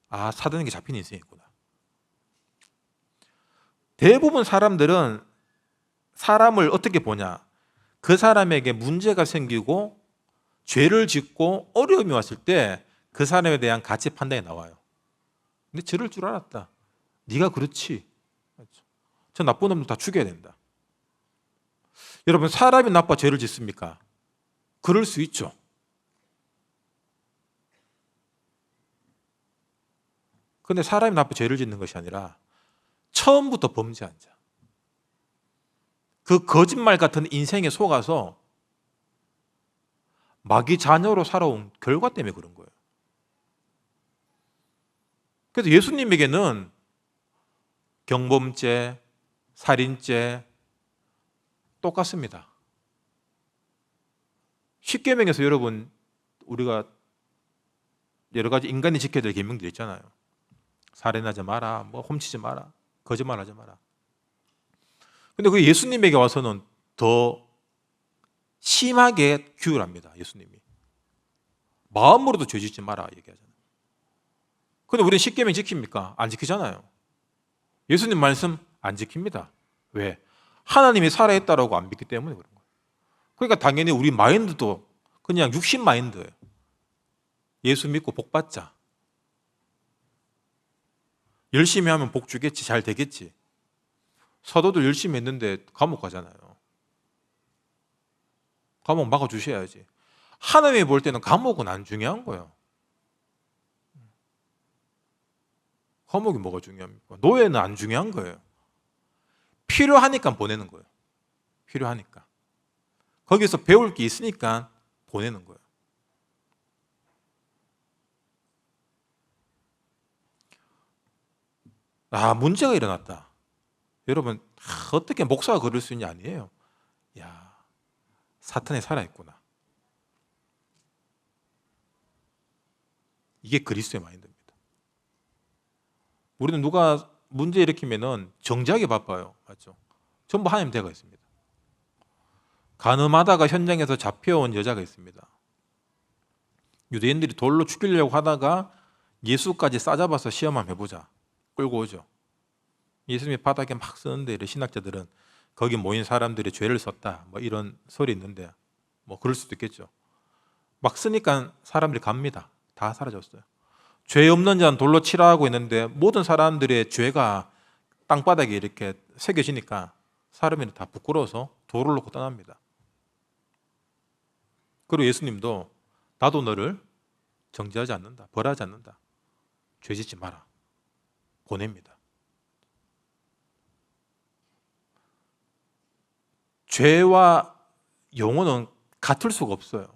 사단에게 잡힌 인생이구나. 대부분 사람들은 사람을 어떻게 보냐? 그 사람에게 문제가 생기고 죄를 짓고 어려움이 왔을 때 그 사람에 대한 가치 판단이 나와요. 근데 저럴 줄 알았다. 네가 그렇지. 저 나쁜 놈들 다 죽여야 된다. 여러분, 사람이 나빠 죄를 짓습니까? 그럴 수 있죠. 그런데 사람이 나빠 죄를 짓는 것이 아니라 처음부터 범죄한 자, 그 거짓말 같은 인생에 속아서 마귀 자녀로 살아온 결과 때문에 그런 거예요. 그래서 예수님에게는 경범죄, 살인죄 똑같습니다. 십계명에서 여러분, 우리가 여러 가지 인간이 지켜야 될 계명들이 있잖아요. 살인하지 마라, 뭐 훔치지 마라, 거짓말하지 마라. 근데 그 예수님에게 와서는 더 심하게 규율합니다. 예수님이 마음으로도 죄 짓지 마라 얘기하잖아요. 근데 우리는 십계명 지킵니까? 안 지키잖아요. 예수님 말씀 안 지킵니다. 왜? 하나님이 살아있다라고 안 믿기 때문에 그런 거예요. 그러니까 당연히 우리 마인드도 그냥 육신 마인드예요. 예수 믿고 복 받자. 열심히 하면 복 주겠지, 잘 되겠지. 사도들 열심히 했는데 감옥 가잖아요. 감옥 막아주셔야지. 하나님이 볼 때는 감옥은 안 중요한 거예요. 감옥이 뭐가 중요합니까? 노예는 안 중요한 거예요. 필요하니까 보내는 거예요. 필요하니까. 거기서 배울 게 있으니까 보내는 거예요. 문제가 일어났다. 여러분, 어떻게 목사가 그럴 수 있냐? 아니에요. 사탄이 살아있구나. 이게 그리스도의 마인드입니다. 우리는 누가 문제 일으키면은 정지하기 바빠요. 맞죠? 전부 하나님 대가 있습니다. 간음하다가 현장에서 잡혀온 여자가 있습니다. 유대인들이 돌로 죽이려고 하다가 예수까지 싸잡아서 시험 한번 해보자. 끌고 오죠. 예수님이 바닥에 막 쓰는데 신학자들은 거기 모인 사람들이 죄를 썼다, 뭐 이런 설이 있는데 뭐 그럴 수도 있겠죠. 막 쓰니까 사람들이 갑니다. 다 사라졌어요. 죄 없는 자는 돌로 치라 하고 있는데 모든 사람들의 죄가 땅바닥에 이렇게 새겨지니까 사람들이 다 부끄러워서 돌을 놓고 떠납니다. 그리고 예수님도 나도 너를 정죄하지 않는다, 벌하지 않는다, 죄 짓지 마라, 보냅니다. 죄와 영혼은 같을 수가 없어요.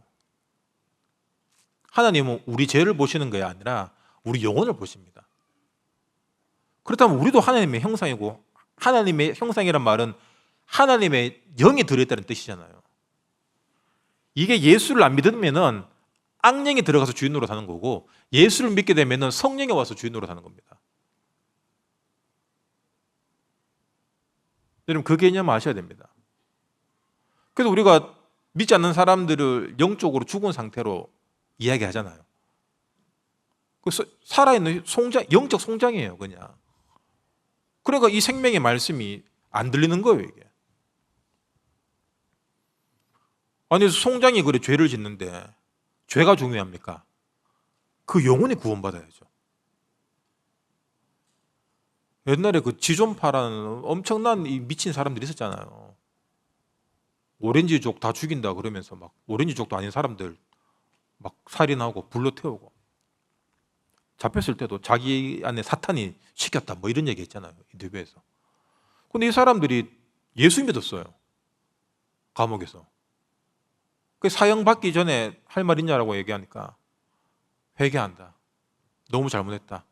하나님은 우리 죄를 보시는 게 아니라 우리 영혼을 보십니다. 그렇다면 우리도 하나님의 형상이고, 하나님의 형상이란 말은 하나님의 영이 들어있다는 뜻이잖아요. 이게 예수를 안 믿으면은 악령이 들어가서 주인 노릇하는 거고, 예수를 믿게 되면 성령이 와서 주인 노릇하는 겁니다. 여러분, 그 개념 아셔야 됩니다. 그래서 우리가 믿지 않는 사람들을 영적으로 죽은 상태로 이야기하잖아요. 그래서 살아있는 송장, 영적 송장이에요, 그냥. 그러니까 이 생명의 말씀이 안 들리는 거예요, 이게. 아니, 송장이 그래 죄를 짓는데 죄가 중요합니까? 그 영혼이 구원받아야죠. 옛날에 그 지존파라는 엄청난 이 미친 사람들이 있었잖아요. 오렌지족 다 죽인다 그러면서 막 오렌지족도 아닌 사람들 막 살인하고 불러 태우고, 잡혔을 때도 자기 안에 사탄이 시켰다 뭐 이런 얘기 했잖아요, 인터뷰에서. 근데 이 사람들이 예수 믿었어요, 감옥에서. 그 사형 받기 전에 할 말 있냐라고 얘기하니까 회개한다, 너무 잘못했다,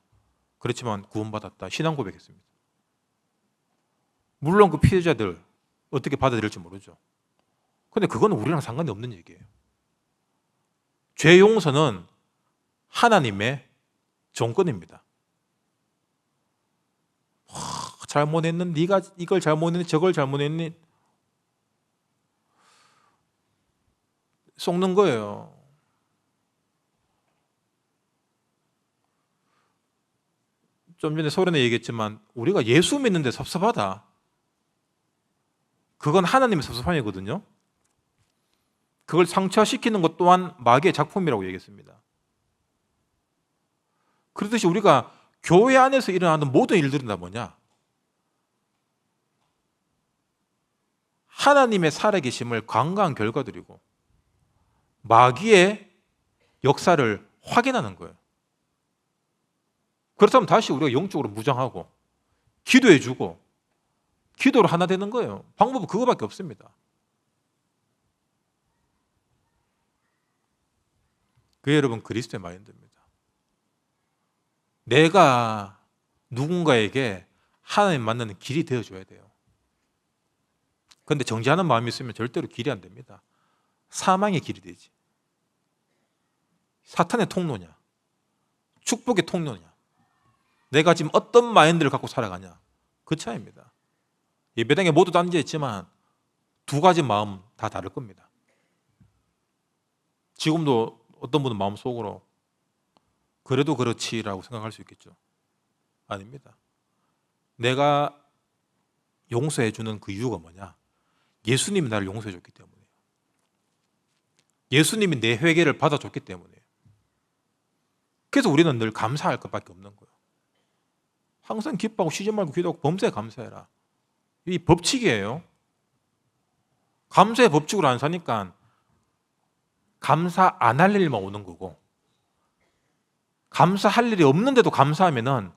그렇지만 구원받았다, 신앙 고백했습니다. 물론 그 피해자들 어떻게 받아들일지 모르죠. 근데 그건 우리랑 상관이 없는 얘기예요. 죄 용서는 하나님의 정권입니다. 잘못했는, 네가 이걸 잘못했니 저걸 잘못했니 속는 거예요. 좀 전에 소련에 얘기했지만 우리가 예수 믿는데 섭섭하다, 그건 하나님의 섭섭함이거든요. 그걸 상처시키는 것 또한 마귀의 작품이라고 얘기했습니다. 그렇듯이 우리가 교회 안에서 일어나는 모든 일들은 다 뭐냐? 하나님의 살아계심을 관과한 결과들이고 마귀의 역사를 확인하는 거예요. 그렇다면 다시 우리가 영적으로 무장하고 기도해주고 기도로 하나 되는 거예요. 방법은 그거밖에 없습니다. 그게 여러분 그리스도의 마인드입니다. 내가 누군가에게 하나님 만나는 길이 되어줘야 돼요. 그런데 정죄하는 마음이 있으면 절대로 길이 안 됩니다. 사망의 길이 되지. 사탄의 통로냐, 축복의 통로냐, 내가 지금 어떤 마인드를 갖고 살아가냐, 그 차이입니다. 예배당에 모두 앉아있지만 두 가지 마음 다 다를 겁니다. 지금도 어떤 분은 마음속으로 그래도 그렇지라고 생각할 수 있겠죠. 아닙니다. 내가 용서해 주는 그 이유가 뭐냐? 예수님이 나를 용서해 줬기 때문이에요. 예수님이 내 회개를 받아줬기 때문이에요. 그래서 우리는 늘 감사할 것밖에 없는 거예요. 항상 기뻐하고 쉬지 말고 기도하고 범사에 감사해라. 이 법칙이에요. 감사의 법칙으로 안 사니까 감사 안 할 일만 오는 거고, 감사할 일이 없는데도 감사하면은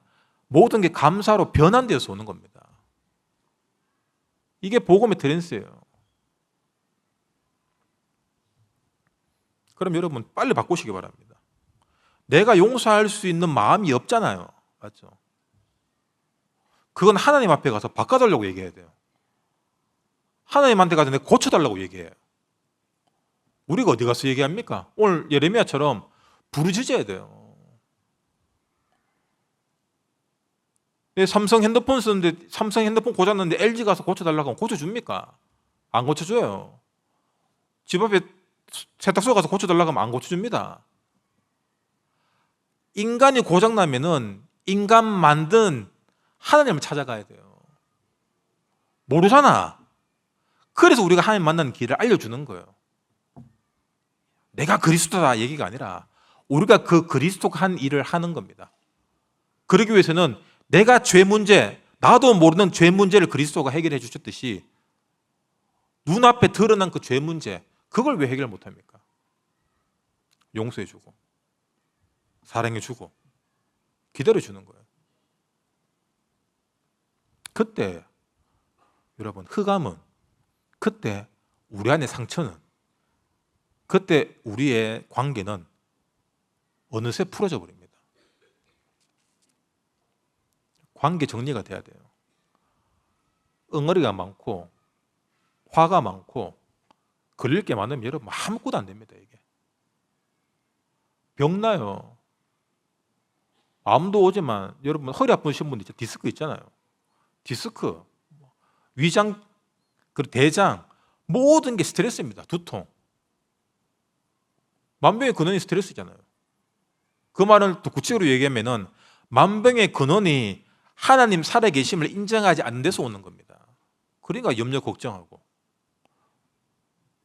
모든 게 감사로 변환되어서 오는 겁니다. 이게 복음의 트랜스예요. 그럼 여러분 빨리 바꾸시기 바랍니다. 내가 용서할 수 있는 마음이 없잖아요. 맞죠? 그건 하나님 앞에 가서 바꿔달라고 얘기해야 돼요. 하나님한테 가서 내가 고쳐달라고 얘기해요. 우리가 어디 가서 얘기합니까? 오늘 예레미야처럼 부르짖어야 돼요. 삼성 핸드폰 쓰는데 삼성 핸드폰 고장났는데 LG 가서 고쳐달라고 하면 고쳐줍니까? 안 고쳐줘요. 집 앞에 세탁소 가서 고쳐달라고 하면 안 고쳐줍니다. 인간이 고장나면은 인간 만든 하나님을 찾아가야 돼요. 모르잖아. 그래서 우리가 하나님 만나는 길을 알려주는 거예요. 내가 그리스도다 얘기가 아니라 우리가 그 그리스도가 한 일을 하는 겁니다. 그러기 위해서는 내가 죄 문제, 나도 모르는 죄 문제를 그리스도가 해결해 주셨듯이 눈앞에 드러난 그 죄 문제, 그걸 왜 해결 못합니까? 용서해 주고 사랑해 주고 기다려 주는 거예요. 그때 여러분 흑암은, 그때 우리 안의 상처는, 그때 우리의 관계는 어느새 풀어져 버립니다. 관계 정리가 돼야 돼요. 엉어리가 많고 화가 많고 걸릴 게 많으면 여러분 아무것도 안 됩니다. 이게 병나요. 암도 오지만 여러분 허리 아프신 분들 디스크 있잖아요. 디스크, 위장, 그리고 대장, 모든 게 스트레스입니다. 두통. 만병의 근원이 스트레스잖아요. 그 말을 또 구체적으로 얘기하면은 만병의 근원이 하나님 살아계심을 인정하지 않는 데서 오는 겁니다. 그러니까 염려 걱정하고,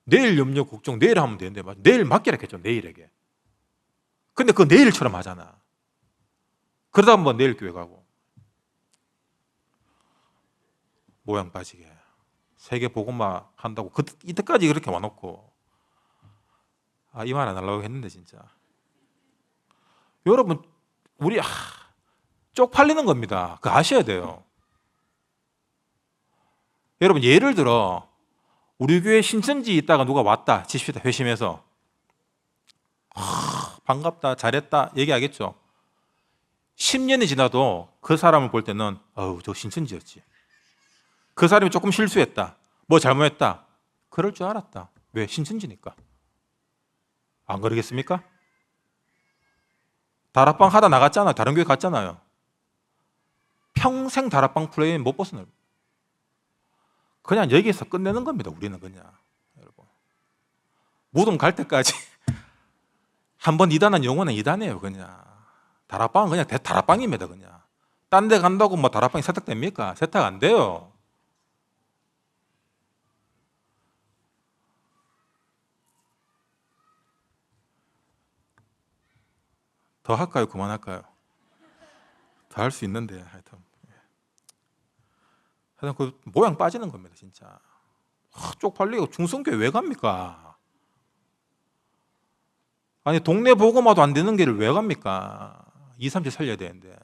내일 염려 걱정 내일 하면 되는데 내일 맡기라 했죠. 내일에게. 근데 그 내일처럼 하잖아. 그러다 한번 내일 교회 가고 모양 빠지게 세계 복음화 한다고 이때까지 그렇게 와놓고, 이 말 안 하려고 했는데 진짜 여러분 우리 쪽팔리는 겁니다. 그거 아셔야 돼요. 여러분 예를 들어 우리 교회 신천지 있다가 누가 왔다 집시다 회심해서 반갑다 잘했다 얘기하겠죠. 10년이 지나도 그 사람을 볼 때는 저 신천지였지. 그 사람이 조금 실수했다, 뭐 잘못했다, 그럴 줄 알았다. 왜? 신천지니까. 안 그러겠습니까? 다락방 하다 나갔잖아요. 다른 교회 갔잖아요. 평생 다락방 플레이 못 벗어나요. 그냥 여기서 끝내는 겁니다. 우리는 그냥 여러분 무덤 갈 때까지 한번 이단한 영혼은 이단이에요. 그냥 다락방은 그냥 다락방입니다. 그냥 딴 데 간다고 뭐 다락방이 세탁됩니까? 세탁 안 돼요. 더 할까요? 그만할까요? 더 할 수 있는데 하여튼 그 모양 빠지는 겁니다. 진짜 쪽팔리고 중성교회 왜 갑니까? 아니 동네 복음화도 안 되는 길을 왜 갑니까? 2, 3주 살려야 되는데.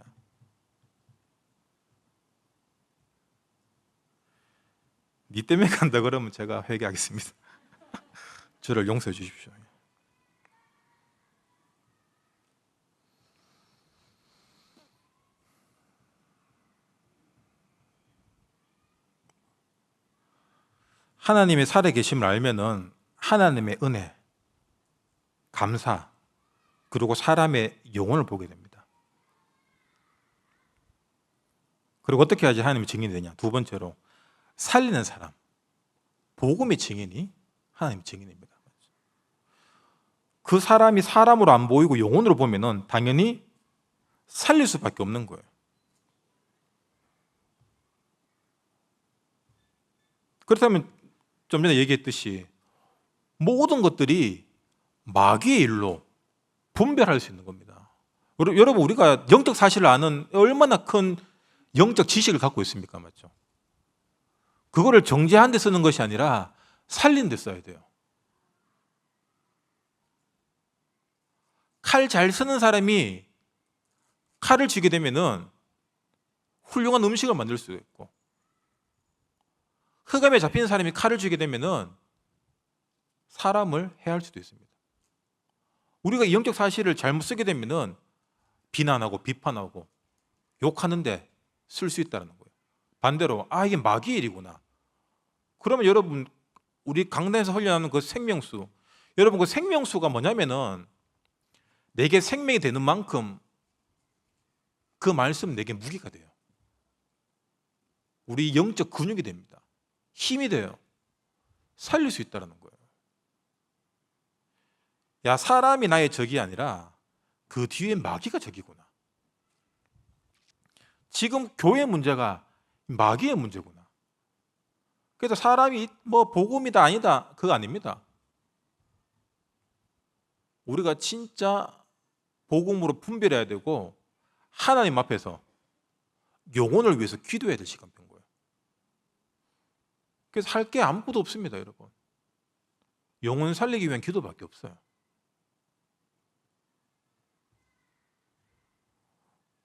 니 때문에 간다 그러면 제가 회개하겠습니다. 저를 용서해 주십시오. 하나님의 살아계심을 알면은 하나님의 은혜, 감사, 그리고 사람의 영혼을 보게 됩니다. 그리고 어떻게 해야지 하나님의 증인이 되냐? 두 번째로 살리는 사람, 복음의 증인이 하나님의 증인입니다. 그 사람이 사람으로 안 보이고 영혼으로 보면은 당연히 살릴 수밖에 없는 거예요. 그렇다면 좀 전에 얘기했듯이 모든 것들이 마귀의 일로 분별할 수 있는 겁니다. 여러분 우리가 영적 사실을 아는 얼마나 큰 영적 지식을 갖고 있습니까? 맞죠? 그거를 정죄하는 데 쓰는 것이 아니라 살리는 데 써야 돼요. 칼 잘 쓰는 사람이 칼을 쥐게 되면은 훌륭한 음식을 만들 수 있고, 흑암에 잡히는 사람이 칼을 쥐게 되면은 사람을 해할 수도 있습니다. 우리가 이 영적 사실을 잘못 쓰게 되면은 비난하고 비판하고 욕하는데 쓸 수 있다는 거예요. 반대로 이게 마귀의 일이구나. 그러면 여러분 우리 강단에서 흘려나오는 그 생명수, 여러분 그 생명수가 뭐냐면은 내게 생명이 되는 만큼 그 말씀 내게 무기가 돼요. 우리 영적 근육이 됩니다. 힘이 돼요. 살릴 수 있다는 거예요. 야, 사람이 나의 적이 아니라 그 뒤에 마귀가 적이구나. 지금 교회 문제가 마귀의 문제구나. 그래서 사람이 뭐 복음이다 아니다 그거 아닙니다. 우리가 진짜 복음으로 분별해야 되고 하나님 앞에서 영혼을 위해서 기도해야 될 시간표인 거예요. 그래서 할 게 아무것도 없습니다, 여러분. 영혼 살리기 위한 기도밖에 없어요.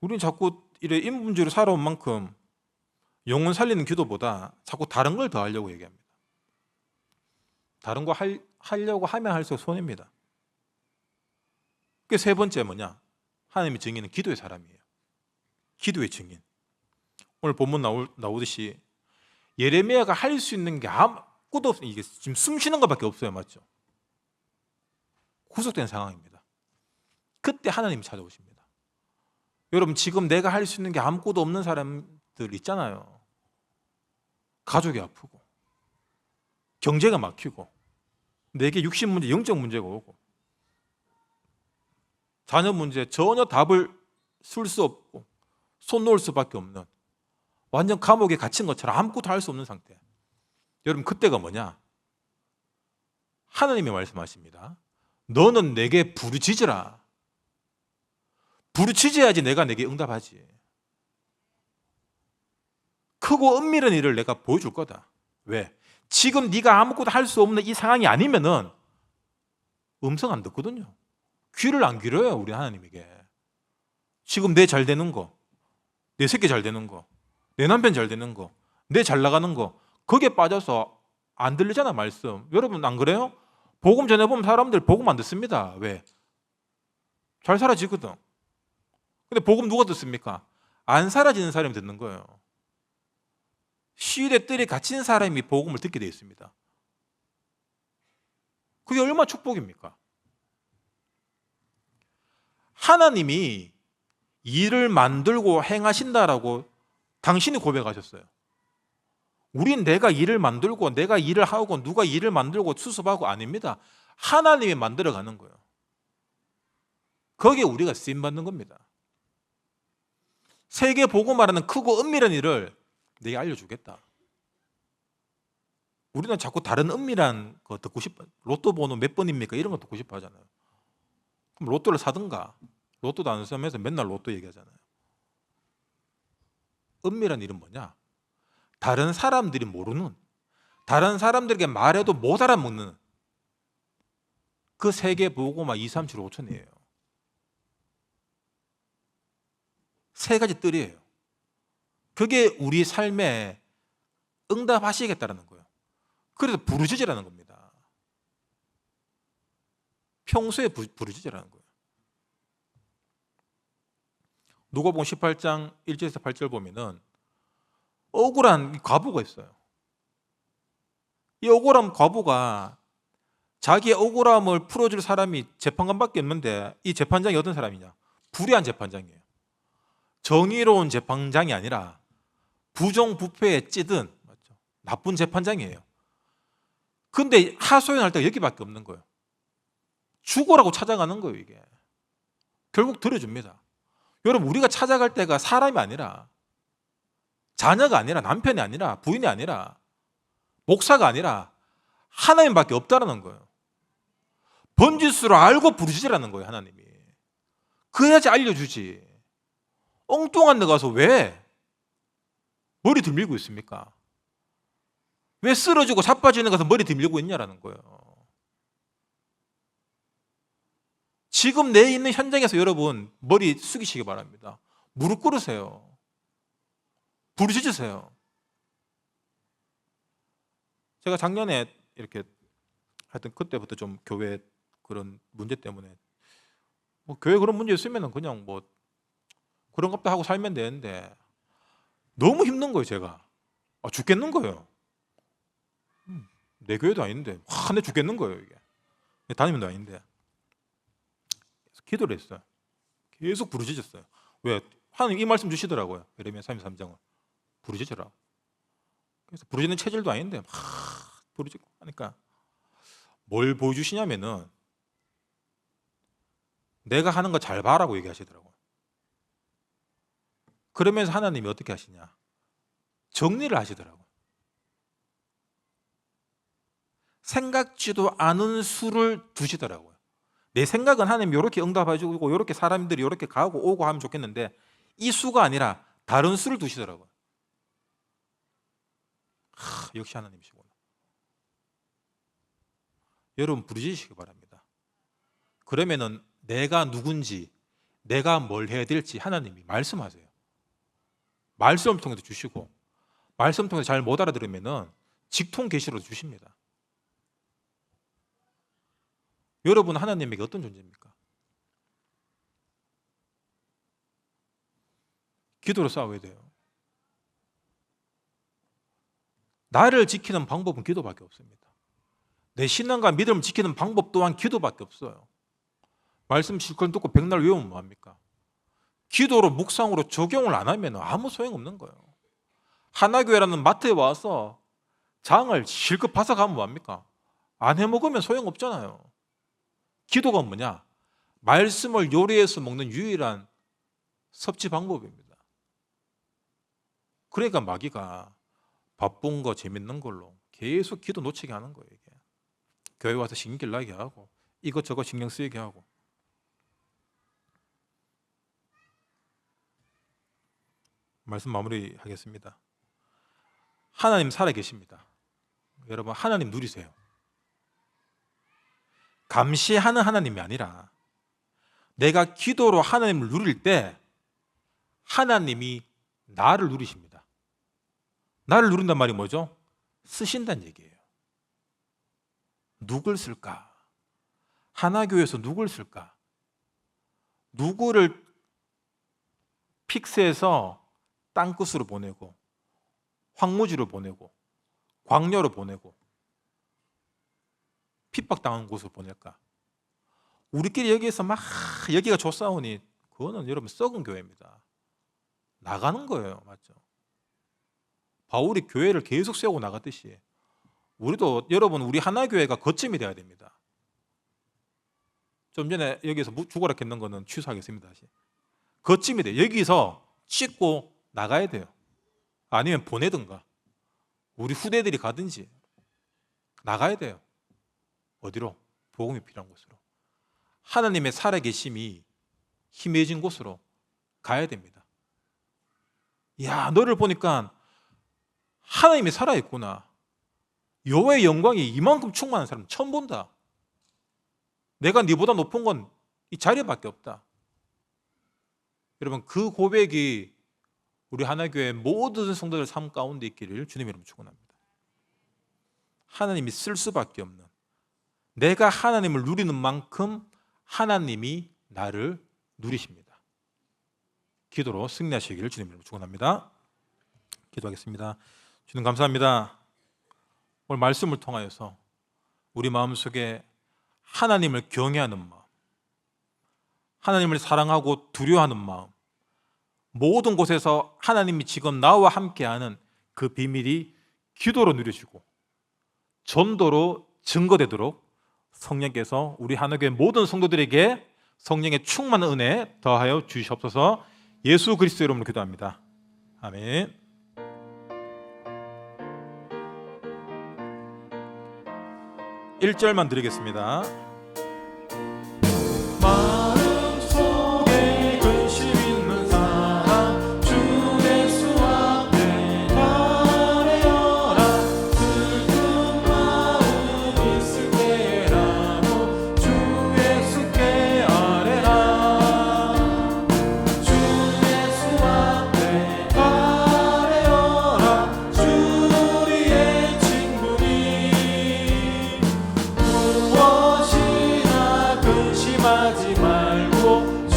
우리는 자꾸 이래 인본주의로 살아온 만큼 영혼 살리는 기도보다 자꾸 다른 걸 더 하려고 얘기합니다. 다른 거 하려고 하면 할수록 손해입니다. 그 세 번째 뭐냐? 하나님의 증인은 기도의 사람이에요. 기도의 증인. 오늘 본문 나오듯이 예레미야가 할 수 있는 게 아무것도 없어요. 이게 지금 숨 쉬는 것밖에 없어요. 맞죠? 구속된 상황입니다. 그때 하나님이 찾아오십니다. 여러분, 지금 내가 할 수 있는 게 아무것도 없는 사람들 있잖아요. 가족이 아프고 경제가 막히고 내게 육신 문제, 영적 문제가 오고 자녀 문제 전혀 답을 쓸 수 없고 손 놓을 수밖에 없는 완전 감옥에 갇힌 것처럼 아무것도 할 수 없는 상태. 여러분, 그때가 뭐냐? 하나님이 말씀하십니다. 너는 내게 부르짖으라. 부르짖어야지 내가 내게 응답하지. 크고 은밀한 일을 내가 보여줄 거다. 왜? 지금 네가 아무것도 할 수 없는 이 상황이 아니면은 음성 안 듣거든요. 귀를 안 기울여요, 우리 하나님에게. 지금 내 잘 되는 거, 내 새끼 잘 되는 거, 내 남편 잘 되는 거, 내 잘 나가는 거, 거기에 빠져서 안 들리잖아, 말씀. 여러분 안 그래요? 복음 전해보면 사람들 복음 안 듣습니다. 왜? 잘 사라지거든. 근데 복음 누가 듣습니까? 안 사라지는 사람이 듣는 거예요. 시대 뜰에 갇힌 사람이 복음을 듣게 되어 있습니다. 그게 얼마나 축복입니까? 하나님이 일을 만들고 행하신다라고 당신이 고백하셨어요. 우린 내가 일을 만들고 내가 일을 하고 누가 일을 만들고 수습하고 아닙니다. 하나님이 만들어가는 거예요. 거기에 우리가 쓰임받는 겁니다. 세계 복음화라는 크고 은밀한 일을 내게 알려주겠다. 우리는 자꾸 다른 은밀한 거 듣고 싶어. 로또 번호 몇 번입니까? 이런 거 듣고 싶어 하잖아요. 그럼 로또를 사든가. 로또도 안 사면서 맨날 로또 얘기하잖아요. 은밀한 일은 뭐냐? 다른 사람들이 모르는, 다른 사람들에게 말해도 못 알아먹는 그 세계 복음화 2, 3, 7, 5천이에요. 세 가지 뜰이에요. 그게 우리 삶에 응답하시겠다라는 거예요. 그래서 부르짖으라는 겁니다. 평소에 부르짖으라는 거예요. 누가복음 18장 1절에서 8절 보면은 억울한 과부가 있어요. 이 억울한 과부가 자기의 억울함을 풀어줄 사람이 재판관밖에 없는데 이 재판장이 어떤 사람이냐? 불의한 재판장이에요. 정의로운 재판장이 아니라 부정부패에 찌든 맞죠? 나쁜 재판장이에요. 근데 하소연할 때가 여기밖에 없는 거예요. 죽어라고 찾아가는 거예요, 이게. 결국 들어줍니다. 여러분, 우리가 찾아갈 때가 사람이 아니라 자녀가 아니라 남편이 아니라 부인이 아니라 목사가 아니라 하나님밖에 없다라는 거예요. 번짓수를 알고 부르짖으라는 거예요, 하나님이. 그래야지 알려주지. 엉뚱한 데 가서 왜 머리 들밀고 있습니까? 왜 쓰러지고 자빠지는 가서 머리 들밀고 있냐라는 거예요. 지금 내 있는 현장에서 여러분 머리 숙이시기 바랍니다. 무릎 꿇으세요. 부르짖으세요. 제가 작년에 이렇게 하여튼 그때부터 좀 교회 그런 문제 때문에 뭐 교회 그런 문제 있으면 그냥 뭐 그런 것도 하고 살면 되는데 너무 힘든 거예요, 제가. 죽겠는 거예요. 내 교회도 아닌데 화내 죽겠는 거예요, 이게. 담임도 아닌데. 그래서 기도를 했어요. 계속 부르짖었어요. 왜? 하나님 이 말씀 주시더라고요. 예레미야 33장은 부르짖으라. 그래서 부르짖는 체질도 아닌데 막 부르짖고 하니까 뭘 보여주시냐면은 내가 하는 거 잘 봐라고 얘기하시더라고요. 그러면서 하나님이 어떻게 하시냐? 정리를 하시더라고요. 생각지도 않은 수를 두시더라고요. 내 생각은 하나님이 이렇게 응답해주고 이렇게 사람들이 이렇게 가고 오고 하면 좋겠는데 이 수가 아니라 다른 수를 두시더라고요. 역시 하나님이시구나. 여러분 부르짖으시기 바랍니다. 그러면은 내가 누군지 내가 뭘 해야 될지 하나님이 말씀하세요. 말씀을 통해서 주시고 말씀 통해서 잘 못 알아들으면은 직통 계시로 주십니다. 여러분 하나님에게 어떤 존재입니까? 기도로 싸워야 돼요. 나를 지키는 방법은 기도밖에 없습니다. 내 신앙과 믿음을 지키는 방법 또한 기도밖에 없어요. 말씀 실컷 듣고 백날 외우면 뭐합니까? 기도로 묵상으로 적용을 안 하면 아무 소용없는 거예요. 하나교회라는 마트에 와서 장을 실컷 봐서 가면 뭐합니까? 안 해먹으면 소용없잖아요. 기도가 뭐냐? 말씀을 요리해서 먹는 유일한 섭취 방법입니다. 그러니까 마귀가 바쁜 거 재밌는 걸로 계속 기도 놓치게 하는 거예요. 이게. 교회 와서 신경 나게 하고 이것저것 신경 쓰이게 하고. 말씀 마무리하겠습니다. 하나님 살아계십니다. 여러분 하나님 누리세요. 감시하는 하나님이 아니라 내가 기도로 하나님을 누릴 때 하나님이 나를 누리십니다. 나를 누린단 말이 뭐죠? 쓰신다는 얘기예요. 누굴 쓸까? 하나교회에서 누굴 쓸까? 누구를 픽스해서 땅끝으로 보내고 황무지로 보내고 광야로 보내고 핍박당한 곳으로 보낼까? 우리끼리 여기에서 막 여기가 좋사오니 그거는 여러분 썩은 교회입니다. 나가는 거예요. 맞죠? 바울이 교회를 계속 세우고 나갔듯이 우리도 여러분 우리 하나교회가 거점이 돼야 됩니다. 좀 전에 여기서 죽어라 했는 거는 취소하겠습니다. 다시. 거점이 돼. 여기서 찍고 나가야 돼요. 아니면 보내든가 우리 후대들이 가든지 나가야 돼요. 어디로? 복음이 필요한 곳으로. 하나님의 살아계심이 힘해진 곳으로 가야 됩니다. 야, 너를 보니까 하나님이 살아있구나. 여호와의 영광이 이만큼 충만한 사람 처음 본다. 내가 네보다 높은 건 이 자리밖에 없다. 여러분 그 고백이 우리 하나교회 모든 성도들 삶 가운데 있기를 주님 이름으로 축원합니다. 하나님이 쓸 수밖에 없는, 내가 하나님을 누리는 만큼 하나님이 나를 누리십니다. 기도로 승리하시기를 주님 이름으로 축원합니다. 기도하겠습니다. 주님 감사합니다. 오늘 말씀을 통하여서 우리 마음속에 하나님을 경외하는 마음, 하나님을 사랑하고 두려워하는 마음, 모든 곳에서 하나님이 지금 나와 함께하는 그 비밀이 기도로 누려지고 전도로 증거되도록 성령께서 우리 하나교회 모든 성도들에게 성령의 충만한 은혜 더하여 주시옵소서. 예수 그리스도 이름으로 기도합니다. 아멘. 1절만 드리겠습니다. 마음속에 근심 있는 사람 주 예수 앞에 아뢰어라. 슬픈 마음 있을 때라도 주 예수께 아뢰라. 주 예수 앞에 아뢰어라. 주 우리의 친구니 무엇이나 근심하지 말고 주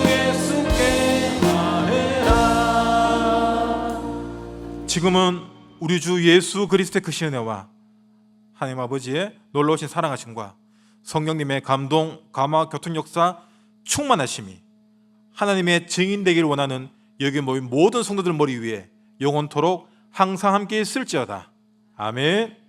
예수께 아뢰라. 지금은 우리 주 예수 그리스도의 크신 은혜와 하나님 아버지의 놀라우신 사랑하심과 성령님의 감동, 감화, 교통 역사 충만하심이 하나님의 증인 되기를 원하는 여기 모인 모든 성도들 머리 위에 영원토록 항상 함께 있을지어다. 아멘.